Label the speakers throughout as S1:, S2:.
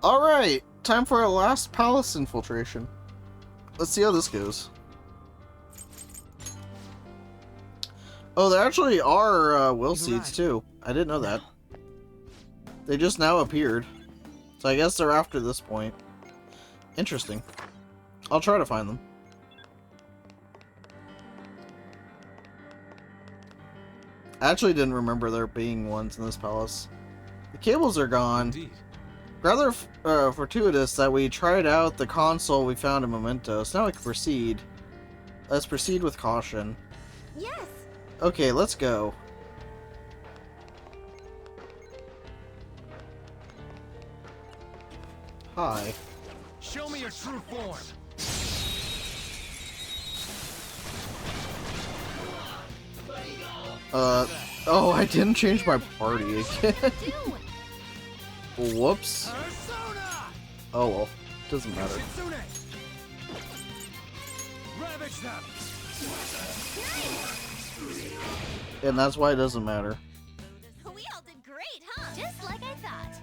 S1: Alright, time for our last palace infiltration. Let's see how this goes. Oh, there actually are will seeds too. I didn't know that. They just now appeared. So I guess they're after this point. Interesting. I'll try to find them. I actually didn't remember there being ones in this palace. The cables are gone.
S2: Indeed.
S1: Rather fortuitous that we tried out the console we found in Mementos. Now we can proceed. Let's proceed with caution.
S3: Yes.
S1: Okay, let's go. Hi.
S2: Show me your true form.
S1: Oh, I didn't change my party again. Whoops.
S2: Persona!
S1: Oh well, doesn't matter.
S2: Kitsune! Ravage them!
S1: And that's why it doesn't matter.
S3: We all did great, huh? Just like I thought.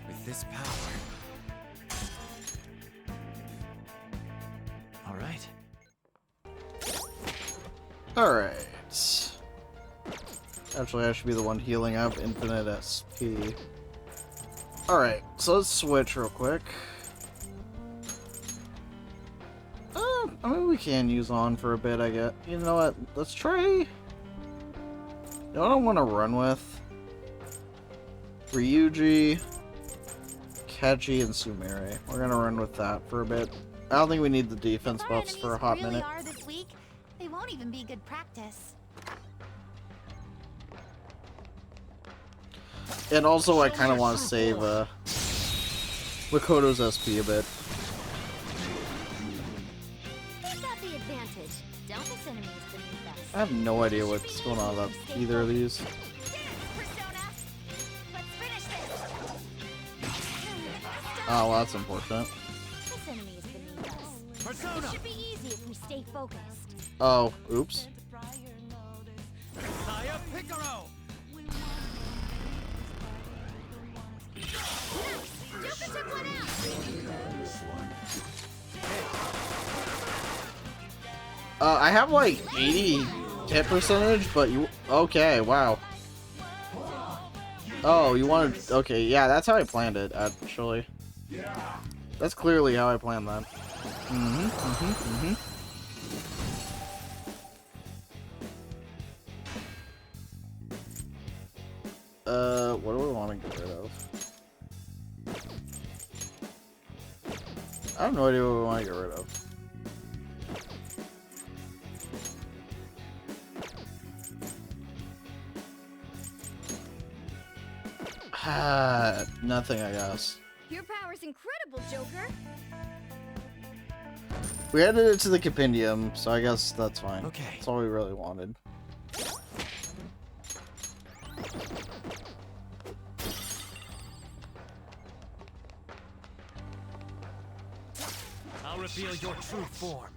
S2: With this power. Alright.
S1: Alright. Actually, I should be the one healing up infinite SP. Alright, so let's switch real quick. I mean, we can use on for a bit, I guess. You know what? Let's try... You know what I want to run with? Ryuji, Kaji, and Sumire. We're gonna run with that for a bit. I don't think we need the defense
S3: If our
S1: buffs for a hot
S3: enemies
S1: minute.
S3: really are this weak, they won't even be good practice.
S1: And also, I kind of want to save Makoto's SP a bit.
S3: Who's got the advantage? Don't miss enemies beneath us.
S1: I have no idea what's going on with either of these.
S3: Dance, Persona! Let's finish this!
S1: Oh, well, that's unfortunate.
S3: This enemy is beneath us.
S2: Persona!
S3: It should be easy if we stay focused.
S1: Oh, oops.
S2: Saya Picaro!
S3: Stupid took one out!
S1: I have like 80 hit percentage, but you... Okay, wow. Oh, you wanted... Okay, yeah, that's how I planned it, actually. That's clearly how I planned that. What do we want to get rid of? I have no idea what we want to get rid of. Nothing, I guess.
S3: Your power's incredible, Joker.
S1: We added it to the compendium, so I guess that's fine.
S2: Okay.
S1: That's all we really wanted.
S2: I'll reveal your true form.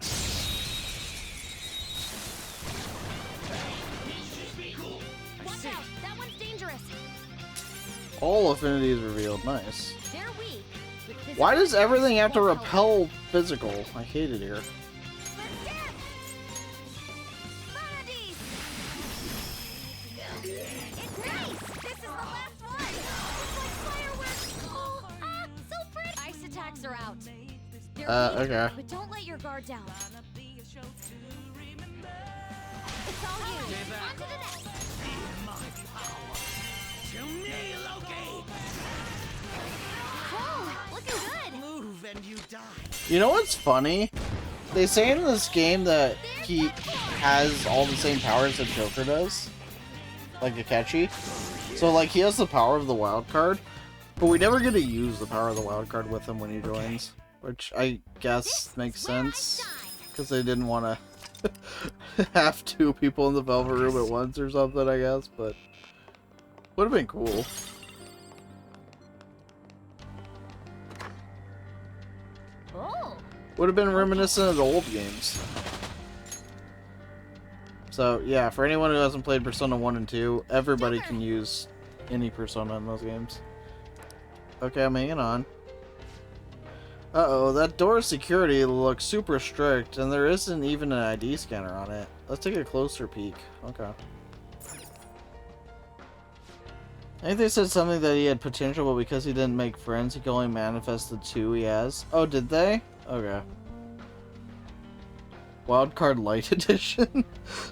S3: Watch out! That one's dangerous.
S1: All affinities revealed. Nice.
S3: They're weak. but physical
S1: Why does everything have to
S3: won't help.
S1: repel physical? I hate it here.
S3: Let's dance! Paradise! It's nice! This is the last one! It's like fireworks! Oh, so pretty! Ice attacks are out. They're weak,
S1: Okay.
S3: but don't let your guard down. It's all you. On to the next.
S2: To me, Loki!
S3: Oh, looking good.
S2: Move and you die.
S1: You know what's funny? They say in this game that he has all the same powers that Joker does. Like Akechi. So, like, he has the power of the wild card. But we never get to use the power of the wild card with him when he joins. Which I guess makes sense. Because they didn't want to have two people in the Velvet Room at once or something, I guess. But would have been cool.
S3: Oh.
S1: Would have been reminiscent of the old games. So, yeah, for anyone who hasn't played Persona 1 and 2, everybody can use any persona in those games. Okay, I'm hanging on. Uh-oh, that door security looks super strict, and there isn't even an ID scanner on it. Let's take a closer peek. Okay. I think they said something that he had potential, but because he didn't make friends, he could only manifest the 2 he has. Oh, did they? Okay. Wildcard Light Edition.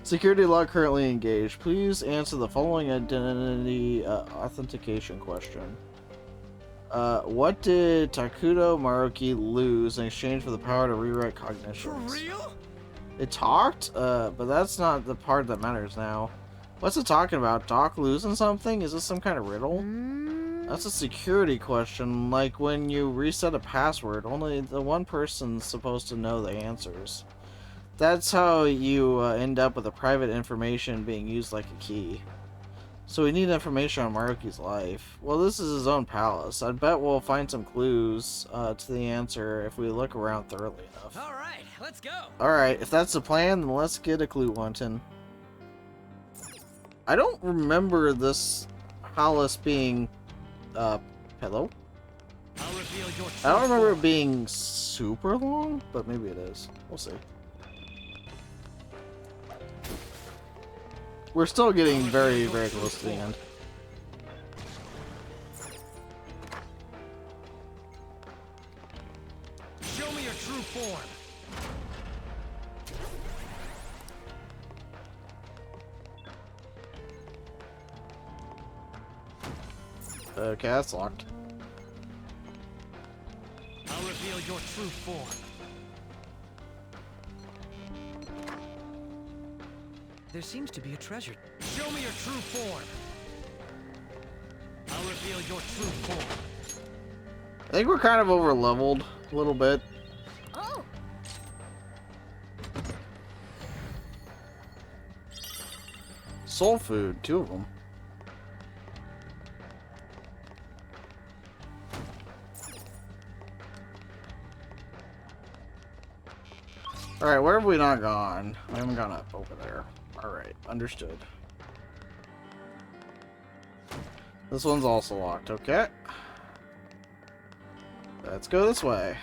S1: Security lock currently engaged. Please answer the following identity authentication question. What did Takuto Maruki lose in exchange for the power to rewrite cognitions?
S2: For real?
S1: It talked? But that's not the part that matters now. What's it talking about? Doc losing something? Is this some kind of riddle? That's a security question, like when you reset a password, only the one person's supposed to know the answers. That's how you end up with the private information being used like a key. So we need information on Maruki's life. Well, this is his own palace. I bet we'll find some clues to the answer if we look around thoroughly enough.
S2: Alright, let's go.
S1: Alright, if that's the plan, then let's get a clue hunting. I don't remember this palace being... hello?
S2: I'll reveal your
S1: I don't remember it
S2: form.
S1: being super long, but maybe it is. We'll see. We're still getting very, very close to the end.
S2: Show me your true form.
S1: Okay, that's locked.
S2: I'll reveal your true form. There seems to be a treasure. Show me your true form. I'll reveal your true form.
S1: I think we're kind of over leveled a little bit.
S3: Oh,
S1: Soul food, 2 of them. Alright, where have we not gone? We haven't gone up over there. Alright, understood. This one's also locked, okay. Let's go this way.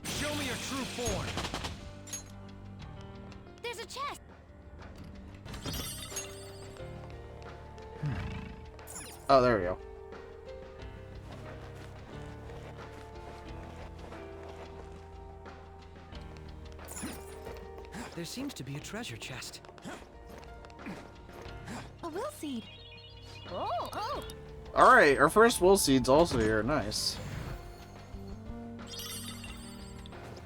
S2: Show me your true form.
S3: there's a chest.
S1: Oh, there we go.
S2: There seems to be a treasure chest.
S3: A will seed. Oh.
S1: Alright, our first will seed's also here. Nice.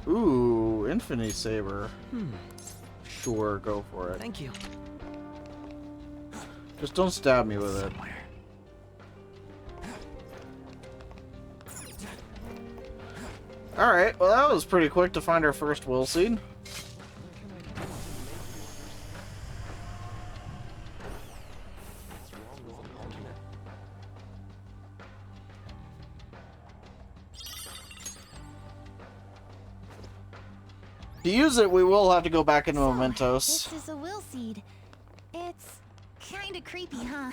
S1: Ooh, Infinity Saber. Sure, go for it.
S2: Thank you.
S1: Just don't stab me with it.
S2: Somewhere.
S1: Alright, well that was pretty quick to find our first will seed. To use it, we will have to go back into Mementos.
S3: This is a will seed. It's kinda creepy, huh?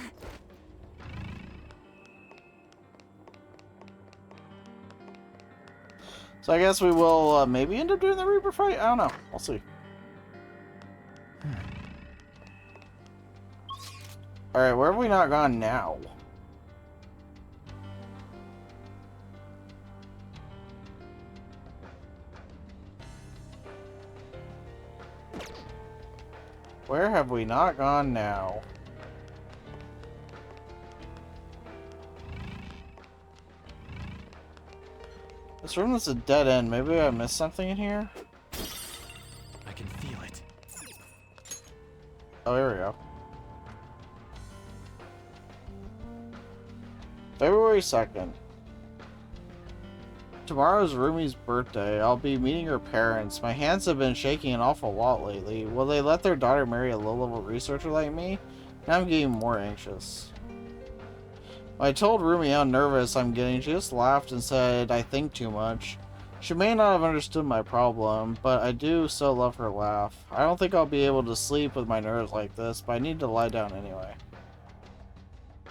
S1: So I guess we will maybe end up doing the Reaper fight? I don't know. We'll see. Alright, where have we not gone now? Where have we not gone now? This room is a dead end. Maybe I missed something in here?
S2: I can feel it.
S1: Oh, here we go. February 2nd. Tomorrow's Rumi's birthday. I'll be meeting her parents. My hands have been shaking an awful lot lately. Will they let their daughter marry a low-level researcher like me? Now I'm getting more anxious. When I told Rumi how nervous I'm getting, she just laughed and said I think too much. She may not have understood my problem, but I do still love her laugh. I don't think I'll be able to sleep with my nerves like this, but I need to lie down anyway.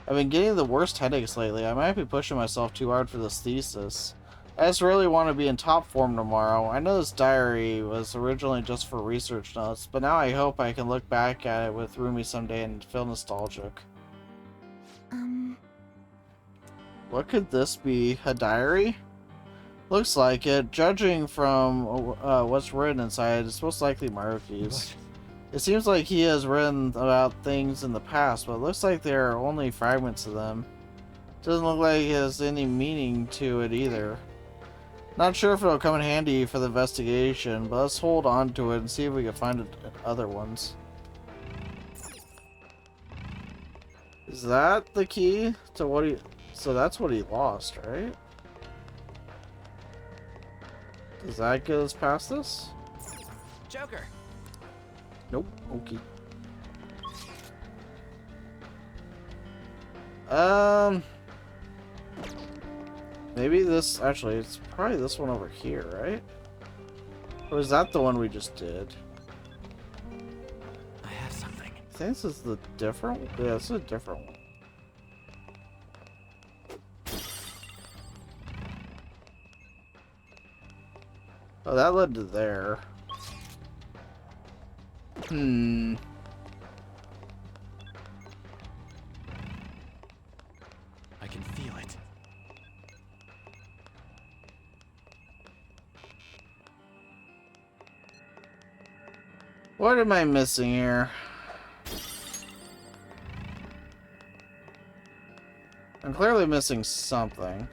S1: I've been getting the worst headaches lately. I might be pushing myself too hard for this thesis. I just really want to be in top form tomorrow. I know this diary was originally just for research notes, but now I hope I can look back at it with Rumi someday and feel nostalgic. What could this be? A diary? Looks like it. Judging from what's written inside, it's most likely Maruki's. It seems like he has written about things in the past, but it looks like there are only fragments of them. Doesn't look like it has any meaning to it either. Not sure if it'll come in handy for the investigation, but let's hold on to it and see if we can find other ones. Is that the key to what he... So that's what he lost, right? Does that get us past this?
S2: Joker.
S1: Nope. Okay. Maybe this... Actually, it's probably this one over here, right? Or is that the one we just did?
S2: I have something.
S1: I think this is the different... Yeah, this is a different one. Oh, that led to there.
S2: I can feel it.
S1: What am I missing here? I'm clearly missing something.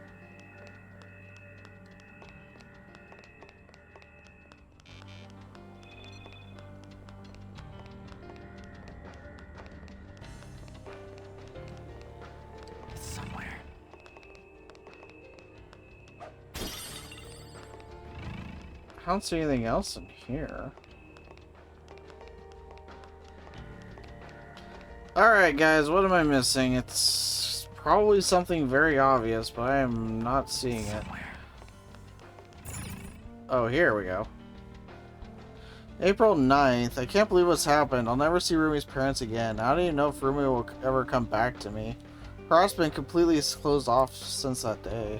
S2: It's somewhere.
S1: I don't see anything else in here. Alright guys, what am I missing? It's probably something very obvious, but I am not seeing it. Oh, here we go. April 9th. I can't believe what's happened. I'll never see Rumi's parents again. I don't even know if Rumi will ever come back to me. Her heart's been completely closed off since that day.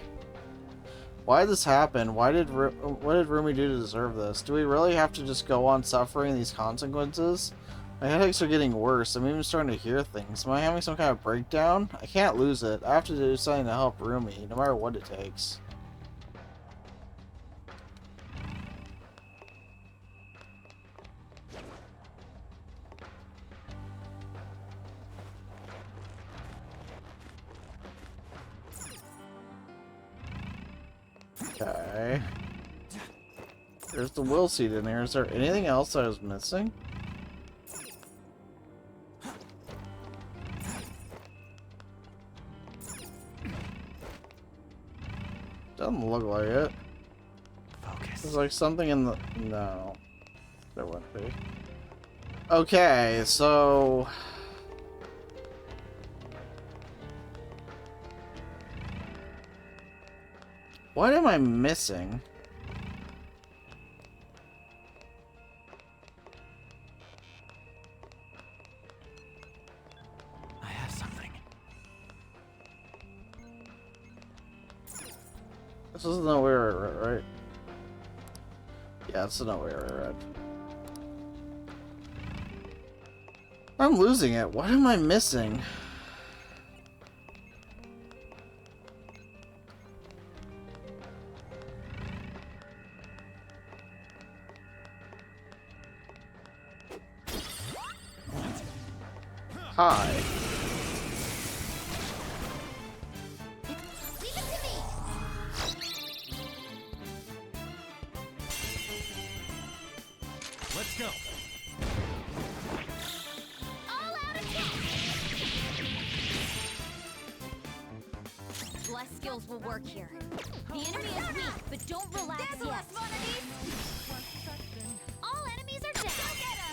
S1: Why did this happen? What did Rumi do to deserve this? Do we really have to just go on suffering these consequences? My headaches are getting worse. I'm even starting to hear things. Am I having some kind of breakdown? I can't lose it. I have to do something to help Rumi, no matter what it takes. Okay. There's the will seed in there. Is there anything else I was missing? Doesn't look like it.
S2: Focus.
S1: There's like something in the... No. There wouldn't be. Okay, so... What am I missing?
S2: I have something.
S1: This is the way I read, right? Yeah, it's the way I read. I'm losing it. What am I missing? Hi.
S3: Leave it to me.
S2: Let's go.
S3: All out attack. Bless skills will work here. The enemy is weak, but don't relax yet. All enemies are down.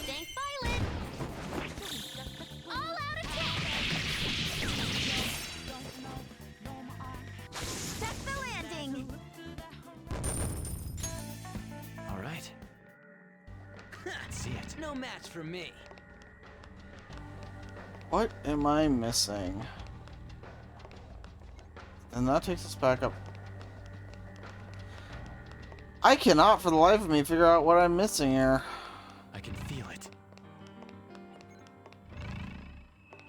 S3: Thank Violet. All out attack. That's the landing.
S2: See it. No match for me.
S1: What am I missing? And that takes us back up. I cannot for the life of me figure out what I'm missing here.
S2: I can feel it.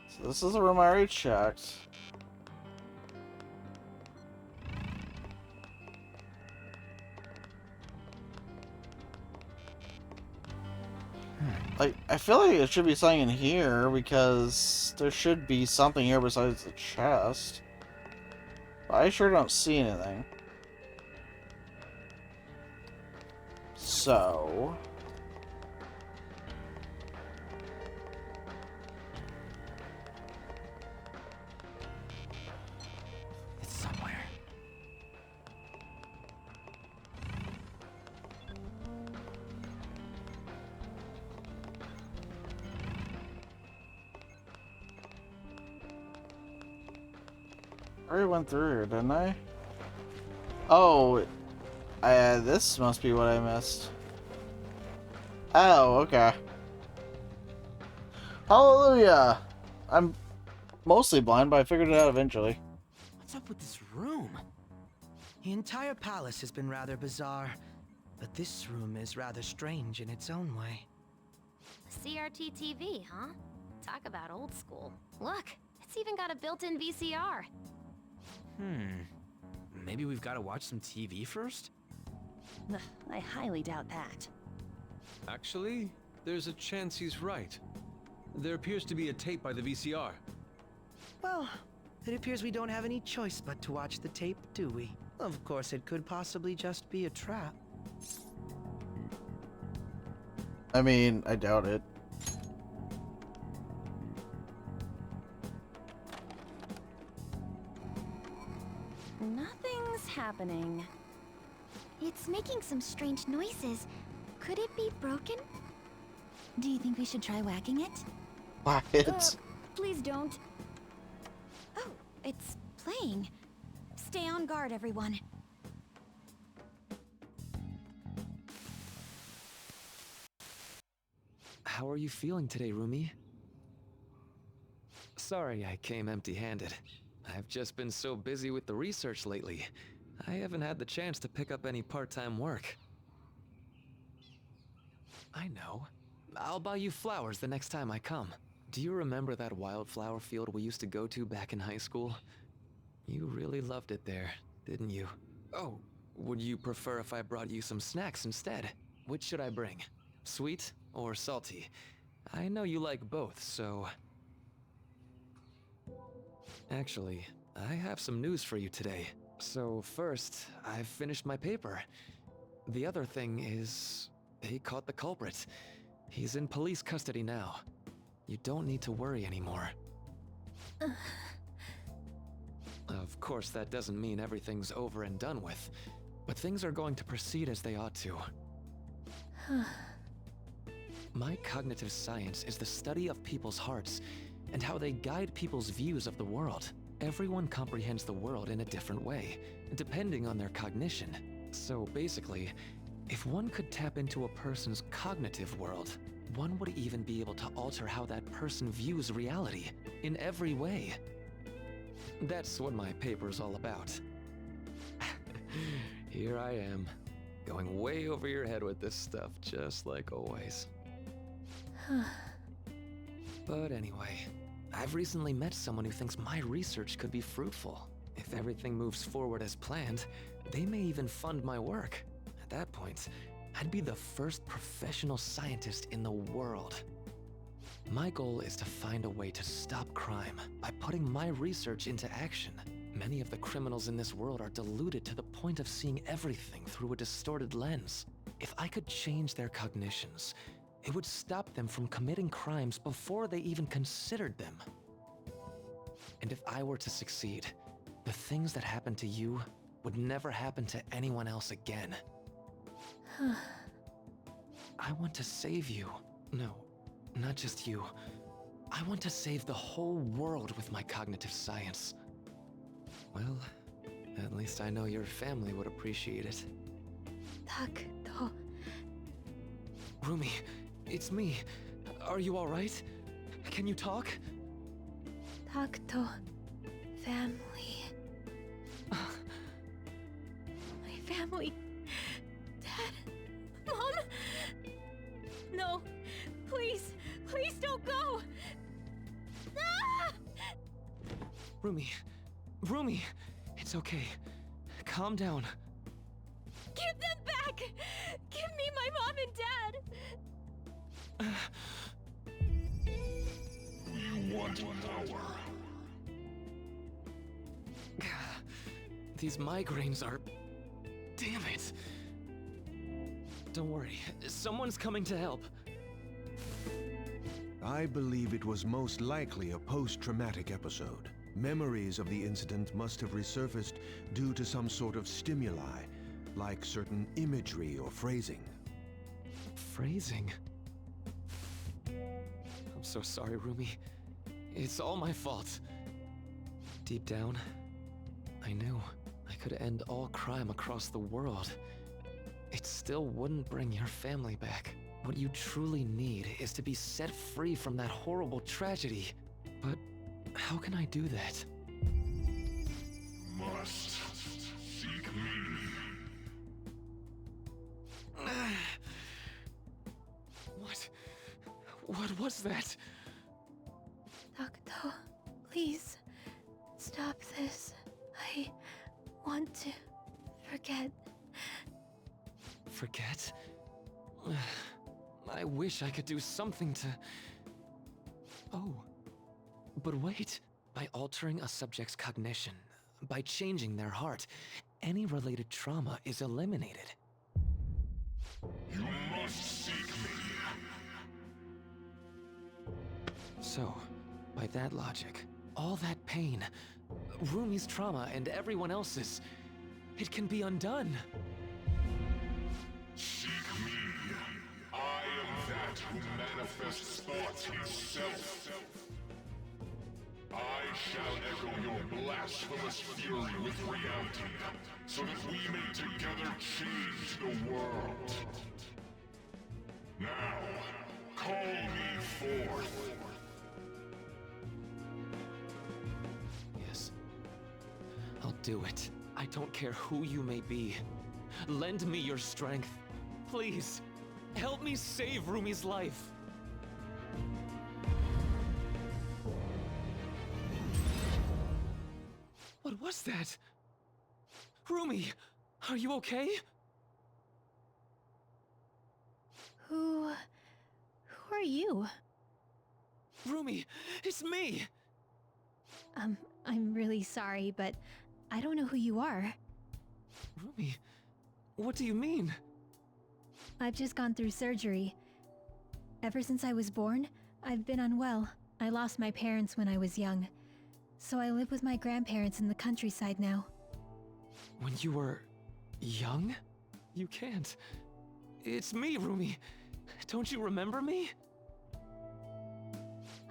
S1: So this is a room I already checked. Like, I feel like it should be something in here because there should be something here besides the chest. But I sure don't see anything. So...
S2: It's somewhere.
S1: I already went through here, didn't I? Oh, this must be what I missed. Oh, okay. Hallelujah! I'm mostly blind, but I figured it out eventually.
S2: What's up with this room? The entire palace has been rather bizarre, but this room is rather strange in its own way.
S3: CRT TV, huh? Talk about old school. Look, it's even got a built-in VCR.
S2: Maybe we've got to watch some TV first?
S4: Ugh, I highly doubt that.
S5: Actually, there's a chance he's right. There appears to be a tape by the VCR.
S2: Well, it appears we don't have any choice but to watch the tape, do we? Of course, it could possibly just be a trap.
S1: I mean, I doubt it.
S3: Nothing's happening. It's making some strange noises. Could it be broken?
S4: Do you think we should try whacking it?
S1: What?
S3: Please don't. Oh, it's playing. Stay on guard, everyone.
S6: How are you feeling today, Rumi? Sorry I came empty-handed. I've just been so busy with the research lately. I haven't had the chance to pick up any part-time work. I know. I'll buy you flowers the next time I come. Do you remember that wildflower field we used to go to back in high school? You really loved it there, didn't you? Oh, would you prefer if I brought you some snacks instead? Which should I bring? Sweet or salty? I know you like both, so... Actually, I have some news for you today. So first, I've finished my paper. The other thing is... they caught the culprit. He's in police custody now. You don't need to worry anymore. Of course, that doesn't mean everything's over and done with, but things are going to proceed as they ought to. My cognitive science is the study of people's hearts and how they guide people's views of the world. Everyone comprehends the world in a different way, depending on their cognition. So basically, if one could tap into a person's cognitive world, one would even be able to alter how that person views reality in every way. That's what my paper's all about. Here I am, going way over your head with this stuff, just like always. But anyway, I've recently met someone who thinks my research could be fruitful. If everything moves forward as planned, they may even fund my work. At that point, I'd be the first professional scientist in the world. My goal is to find a way to stop crime by putting my research into action. Many of the criminals in this world are deluded to the point of seeing everything through a distorted lens. If I could change their cognitions, it would stop them from committing crimes before they even considered them. And if I were to succeed, the things that happened to you would never happen to anyone else again. I want to save you. No, not just you. I want to save the whole world with my cognitive science. Well, at least I know your family would appreciate it. Rumi, It's me. Are you alright? Can you talk?
S4: Takuto. Family. My family. Dad. Mom! No. Please. Please don't go! Ah!
S6: Rumi, it's okay. Calm down.
S4: Give them back! Give me my mom and dad!
S7: You want power.
S6: These migraines are... Damn it. Don't worry, someone's coming to help.
S8: I believe it was most likely a post-traumatic episode. Memories of the incident must have resurfaced due to some sort of stimuli, like certain imagery or phrasing.
S6: Phrasing? I'm so sorry, Rumi. It's all my fault. Deep down, I knew I could end all crime across the world. It still wouldn't bring your family back. What you truly need is to be set free from that horrible tragedy. But how can I do that?
S7: Must seek me.
S6: What was that?
S4: Takuto, please. Stop this. I want to forget.
S6: Forget? I wish I could do something to... Oh. But wait. By altering a subject's cognition, by changing their heart, any related trauma is eliminated.
S7: You must seek me.
S6: So, by that logic, all that pain, Rumi's trauma and everyone else's, it can be undone.
S7: Seek me. I am that who manifests thoughts himself. I shall echo your blasphemous fury with reality, so that we may together change the world. Now, call me forth.
S6: Yes. I'll do it. I don't care who you may be. Lend me your strength. Please, help me save Rumi's life. What was that? Rumi, are you okay?
S4: Who are you?
S6: Rumi, it's me!
S4: I'm really sorry, but I don't know who you are.
S6: Rumi, what do you mean?
S4: I've just gone through surgery. Ever since I was born, I've been unwell. I lost my parents when I was young, so I live with my grandparents in the countryside now.
S6: When you were... young? You can't. It's me, Rumi. Don't you remember me?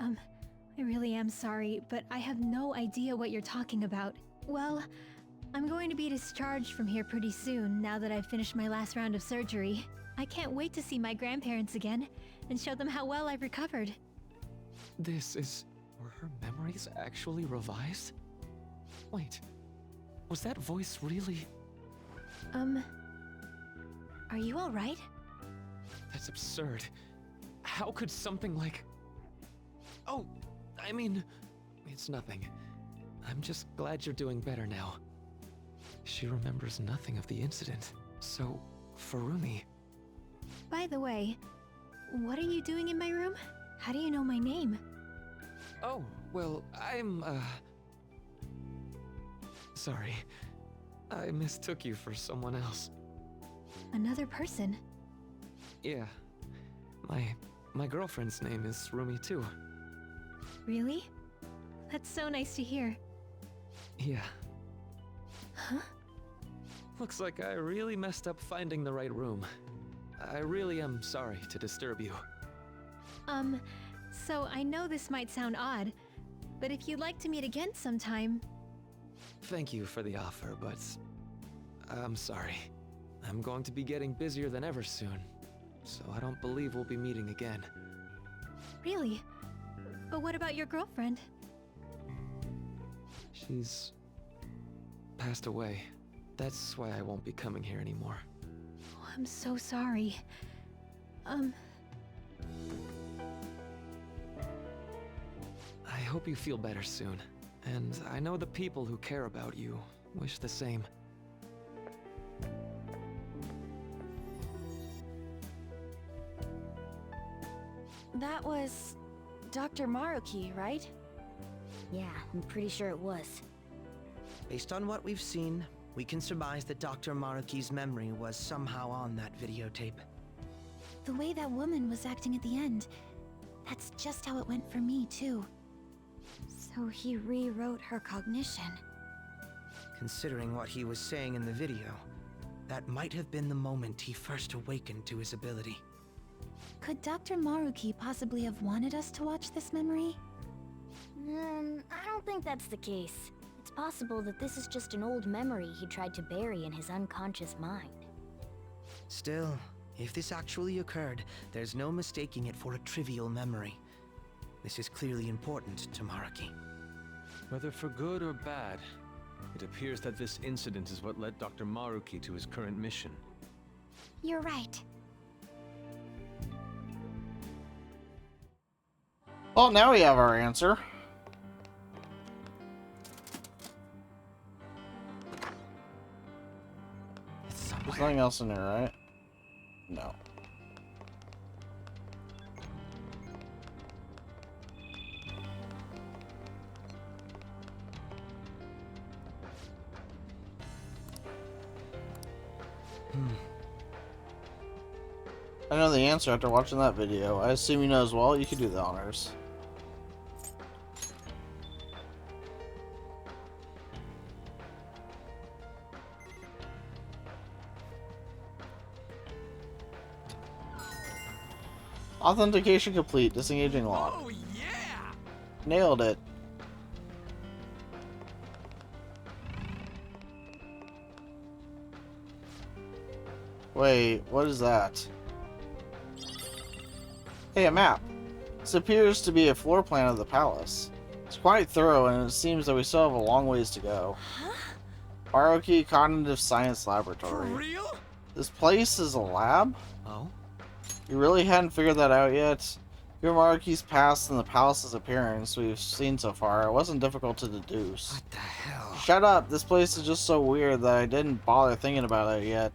S4: I really am sorry, but I have no idea what you're talking about. Well, I'm going to be discharged from here pretty soon, now that I've finished my last round of surgery. I can't wait to see my grandparents again, and show them how well I've recovered.
S6: This is... were her memories actually revised? Wait, was that voice really...
S4: Are you alright?
S6: That's absurd. How could something like... Oh, I mean, it's nothing. I'm just glad you're doing better now. She remembers nothing of the incident. So, for Rumi...
S4: By the way, what are you doing in my room? How do you know my name?
S6: Oh, well, I'm, sorry. I mistook you for someone else.
S4: Another person?
S6: Yeah. My girlfriend's name is Rumi too.
S4: Really? That's so nice to hear.
S6: Yeah.
S4: Huh?
S6: Looks like I really messed up finding the right room. I really am sorry to disturb you.
S4: So I know this might sound odd, but if you'd like to meet again sometime...
S6: Thank you for the offer, but... I'm sorry. I'm going to be getting busier than ever soon. so I don't believe we'll be meeting again.
S4: Really? But what about your girlfriend?
S6: She's passed away. That's why I won't be coming here anymore.
S4: Oh, I'm so sorry.
S6: I hope you feel better soon. And I know the people who care about you wish the same.
S3: That was Dr. Maruki, right?
S9: Yeah, I'm pretty sure it was.
S2: Based on what we've seen, we can surmise that Dr. Maruki's memory was somehow on that videotape.
S9: The way that woman was acting at the end, that's just how it went for me, too. So he rewrote her cognition.
S2: Considering what he was saying in the video, that might have been the moment he first awakened to his ability.
S9: Could Dr. Maruki possibly have wanted us to watch this memory? I don't think that's the case. It's possible that this is just an old memory he tried to bury in his unconscious mind.
S2: Still, if this actually occurred, there's no mistaking it for a trivial memory. This is clearly important to Maruki.
S5: Whether for good or bad, it appears that this incident is what led Dr. Maruki to his current mission.
S9: You're right.
S1: Well, now we have our answer.
S2: It's
S1: There's
S2: somewhere.
S1: nothing else in there, right? No. I know the answer after watching that video. I assume you know as well. You can do the honors. Authentication complete. Disengaging lock.
S2: Oh yeah!
S1: Nailed it. Wait, what is that? Hey, a map. This appears to be a floor plan of the palace. It's quite thorough, and it seems that we still have a long ways to go. Maruki Cognitive Science Laboratory.
S2: real?
S1: This place is a lab?
S2: Oh?
S1: You really hadn't figured that out yet? Given Maruki's past and the palace's appearance we've seen so far, it wasn't difficult to deduce.
S2: What the hell?
S1: Shut up! This place is just so weird that I didn't bother thinking about it yet.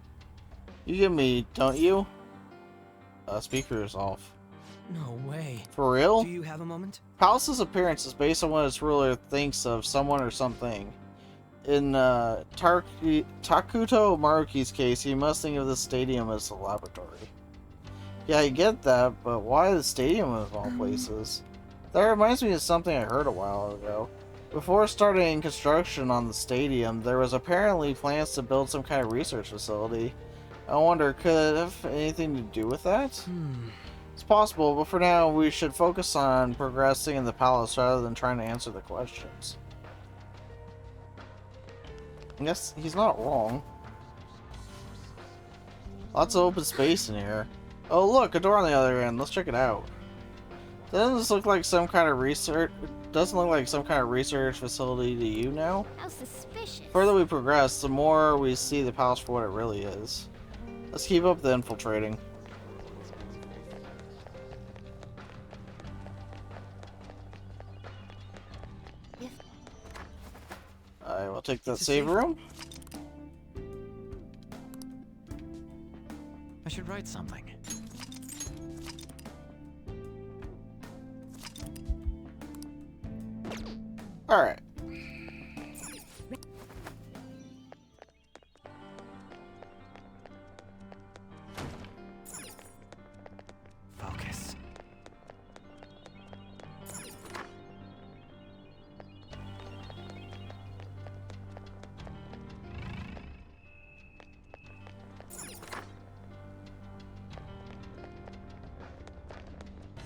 S1: You get me, don't you? Speaker is off.
S2: No way.
S1: For real?
S2: Do you have a moment?
S1: Palace's appearance is based on what its ruler thinks of someone or something. In Takuto Maruki's case, he must think of the stadium as a laboratory. Yeah, I get that, but why the stadium of all places? That reminds me of something I heard a while ago. Before starting construction on the stadium, there was apparently plans to build some kind of research facility. I wonder, could it have anything to do with that? It's possible, but for now, we should focus on progressing in the palace rather than trying to answer the questions. I guess he's not wrong. Lots of open space in here. Oh look, a door on the other end. Let's check it out. Doesn't this look like some kind of research? Doesn't look like some kind of research facility to you now?
S9: How suspicious.
S1: The further we progress, the more we see the palace for what it really is. Let's keep up the infiltrating. I will take that
S2: It's a
S1: save
S2: safe-
S1: room.
S2: I should write something.
S1: Alright.
S2: Focus.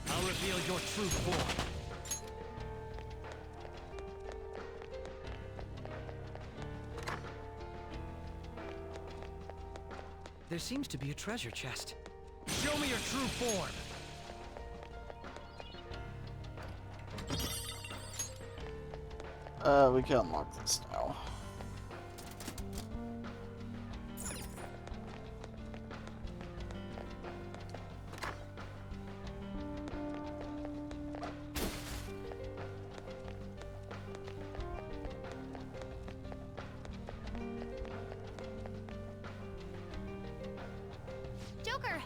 S2: I'll reveal your true form. There seems to be a treasure chest. Show me your true form.
S1: We can unlock this now.
S3: Joker!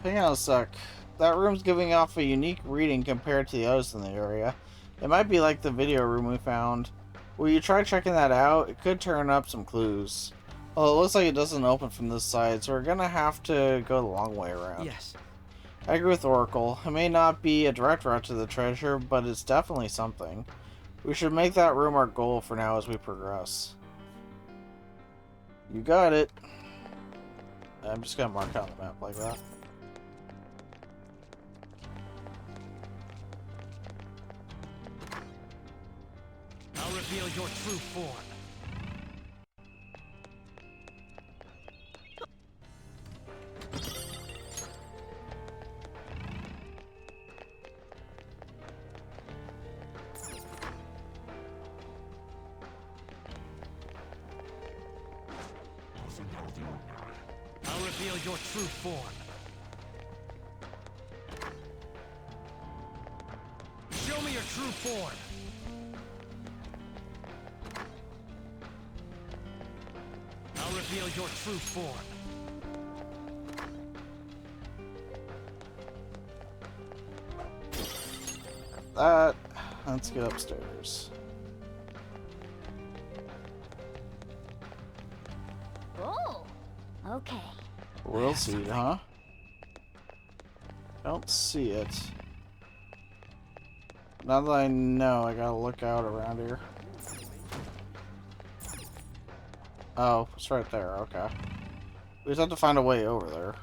S1: Hang on a sec. That room's giving off a unique reading compared to the others in the area. It might be like the video room we found. Will you try checking that out? It could turn up some clues. Well, it looks like it doesn't open from this side, so we're gonna have to go the long way around.
S2: Yes.
S1: I agree with Oracle. It may not be a direct route to the treasure, but it's definitely something. We should make that room our goal for now as we progress. You got it. I'm just gonna mark out the map like that.
S2: I'll reveal your true form. I'll reveal your true form. Show me your true form. I'll reveal your true form.
S1: Let's get upstairs.
S9: Oh, okay.
S1: We'll see, huh? Don't see it. Now that I know, I gotta look out around here. Oh, it's right there, okay. We just have to find a way over there.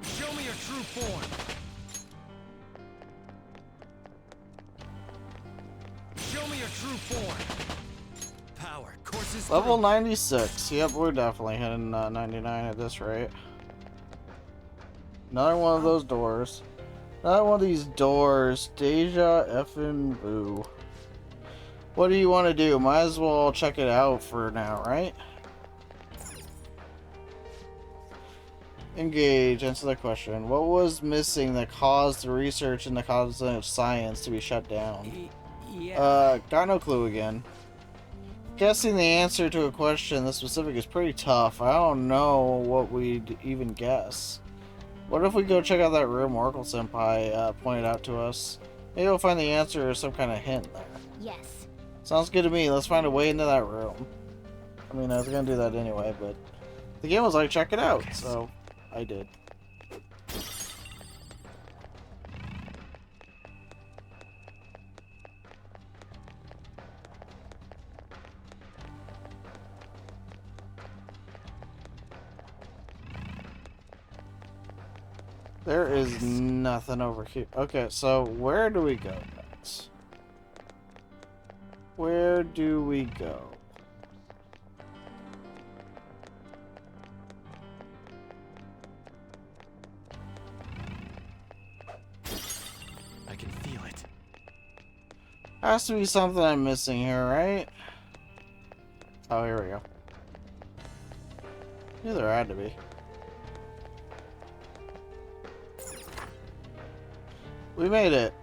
S2: Show me your true form. Show me your true form. Power courses
S1: Level
S2: through.
S1: 96. Yep, we're definitely hitting 99 at this rate. Another one of those doors. Another one of these doors. Deja effing vu. What do you want to do? Might as well check it out for now, right? Engage. Answer the question. What was missing that caused the research in the cognitive science to be shut down? Got no clue again. Guessing the answer to a question this specific is pretty tough. I don't know what we'd even guess. What if we go check out that room Oracle Senpai pointed out to us? Maybe we'll find the answer or some kind of hint there.
S9: Yes.
S1: Sounds good to me. Let's find a way into that room. I mean, I was gonna do that anyway, but the game was like, check it out, so I did. There is nothing over here. Okay, so where do we go next? Where do we go?
S2: I can feel it.
S1: Has to be something I'm missing here, right? Oh, here we go. Yeah, there had to be. We made it.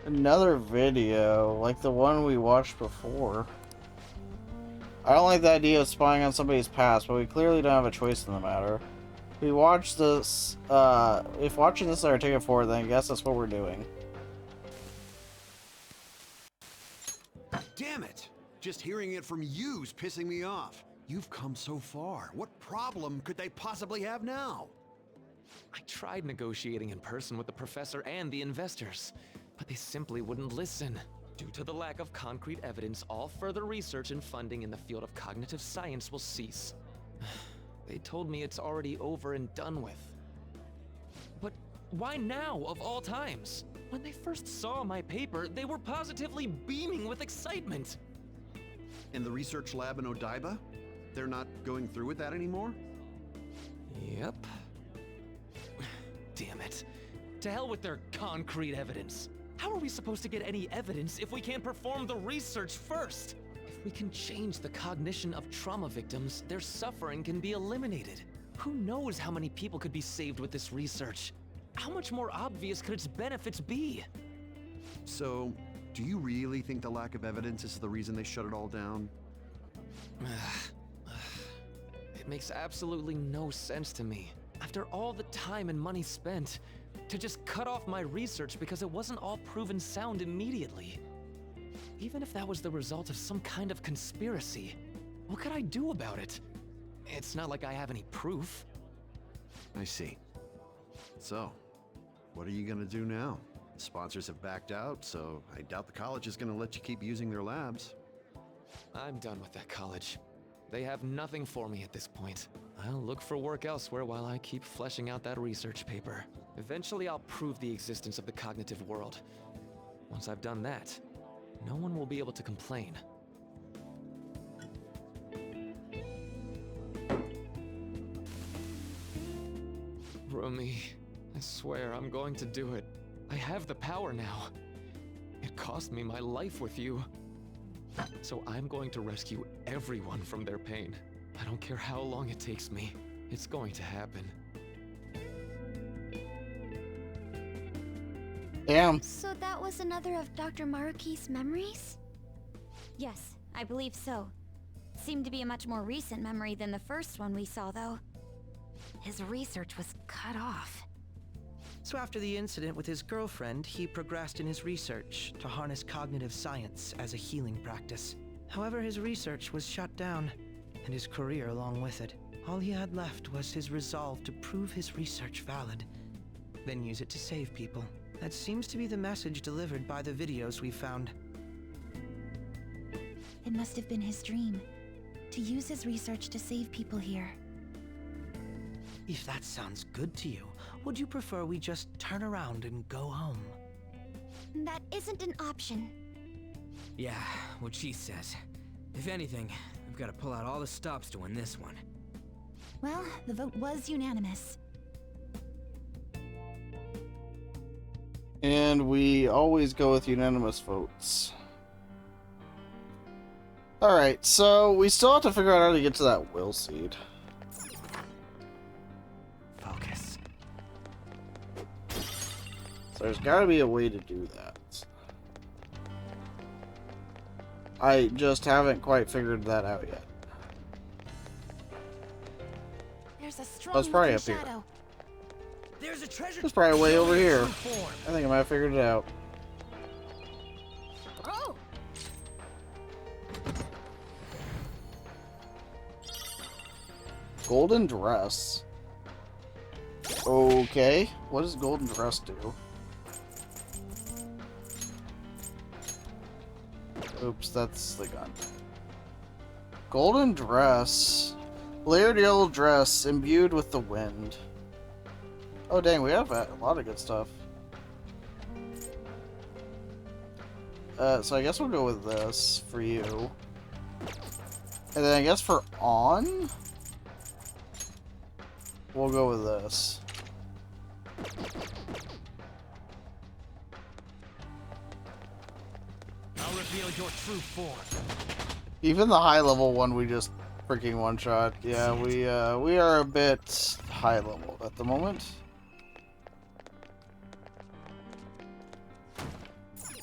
S1: Another video, like the one we watched before. I don't like the idea of spying on somebody's past, but we clearly don't have a choice in the matter. We watch this, if watching this is our ticket forward, then I guess that's what we're doing.
S10: Damn it! Just hearing it from you's pissing me off. You've come so far. What problem could they possibly have now?
S6: I tried negotiating in person with the professor and the investors, but they simply wouldn't listen. Due to the lack of concrete evidence, all further research and funding in the field of cognitive science will cease. They told me it's already over and done with. But why now, of all times? When they first saw my paper, they were positively beaming with excitement.
S10: And the research lab in Odaiba? They're not going through with that anymore?
S6: Yep. Damn it. To hell with their concrete evidence. How are we supposed to get any evidence if we can't perform the research first? If we can change the cognition of trauma victims, their suffering can be eliminated. Who knows how many people could be saved with this research? How much more obvious could its benefits be?
S10: So, do you really think the lack of evidence is the reason they shut it all down?
S6: It makes absolutely no sense to me. After all the time and money spent, to just cut off my research because it wasn't all proven sound immediately. Even if that was the result of some kind of conspiracy, what could I do about it? It's not like I have any proof.
S10: I see. So, what are you gonna do now? Sponsors have backed out, so I doubt the college is gonna let you keep using their labs.
S6: I'm done with that college. They have nothing for me at this point. I'll look for work elsewhere while I keep fleshing out that research paper. Eventually I'll prove the existence of the cognitive world. Once I've done that, no one will be able to complain. Rumi, I swear I'm going to do it. I have the power now. It cost me my life with you. So I'm going to rescue everyone from their pain. I don't care how long it takes me. It's going to happen.
S1: Damn.
S9: So that was another of Dr. Maruki's memories?
S3: Yes, I believe so. Seemed to be a much more recent memory than the first one we saw, though. His research was cut off.
S2: So after the incident with his girlfriend, he progressed in his research to harness cognitive science as a healing practice. However, his research was shut down, and his career along with it. All he had left was his resolve to prove his research valid, then use it to save people. That seems to be the message delivered by the videos we found.
S9: It must have been his dream, to use his research to save people here.
S2: If that sounds good to you, would you prefer we just turn around and go home?
S9: That isn't an option.
S11: Yeah, what she says. If anything, I've got to pull out all the stops to win this one.
S9: Well, the vote was unanimous.
S1: And we always go with unanimous votes. Alright, so we still have to figure out how to get to that will seed.
S2: Focus.
S1: So there's gotta be a way to do that. I just haven't quite figured that out yet.
S9: There's a strong
S1: That's probably
S9: looking
S1: up here.
S9: shadow.
S11: There's a treasure.
S1: It's probably way over here.
S11: Form.
S1: I think I might have figured it out.
S3: Oh!
S1: Golden dress. Okay. What does golden dress do? Oops, that's the gun. Golden dress. Layered yellow dress imbued with the wind. Oh dang, we have a lot of good stuff. So I guess we'll go with this for you. And then I guess for on, we'll go with this.
S11: I'll reveal your true form.
S1: Even the high level one we just freaking one shot. Yeah, we are a bit high level at the moment.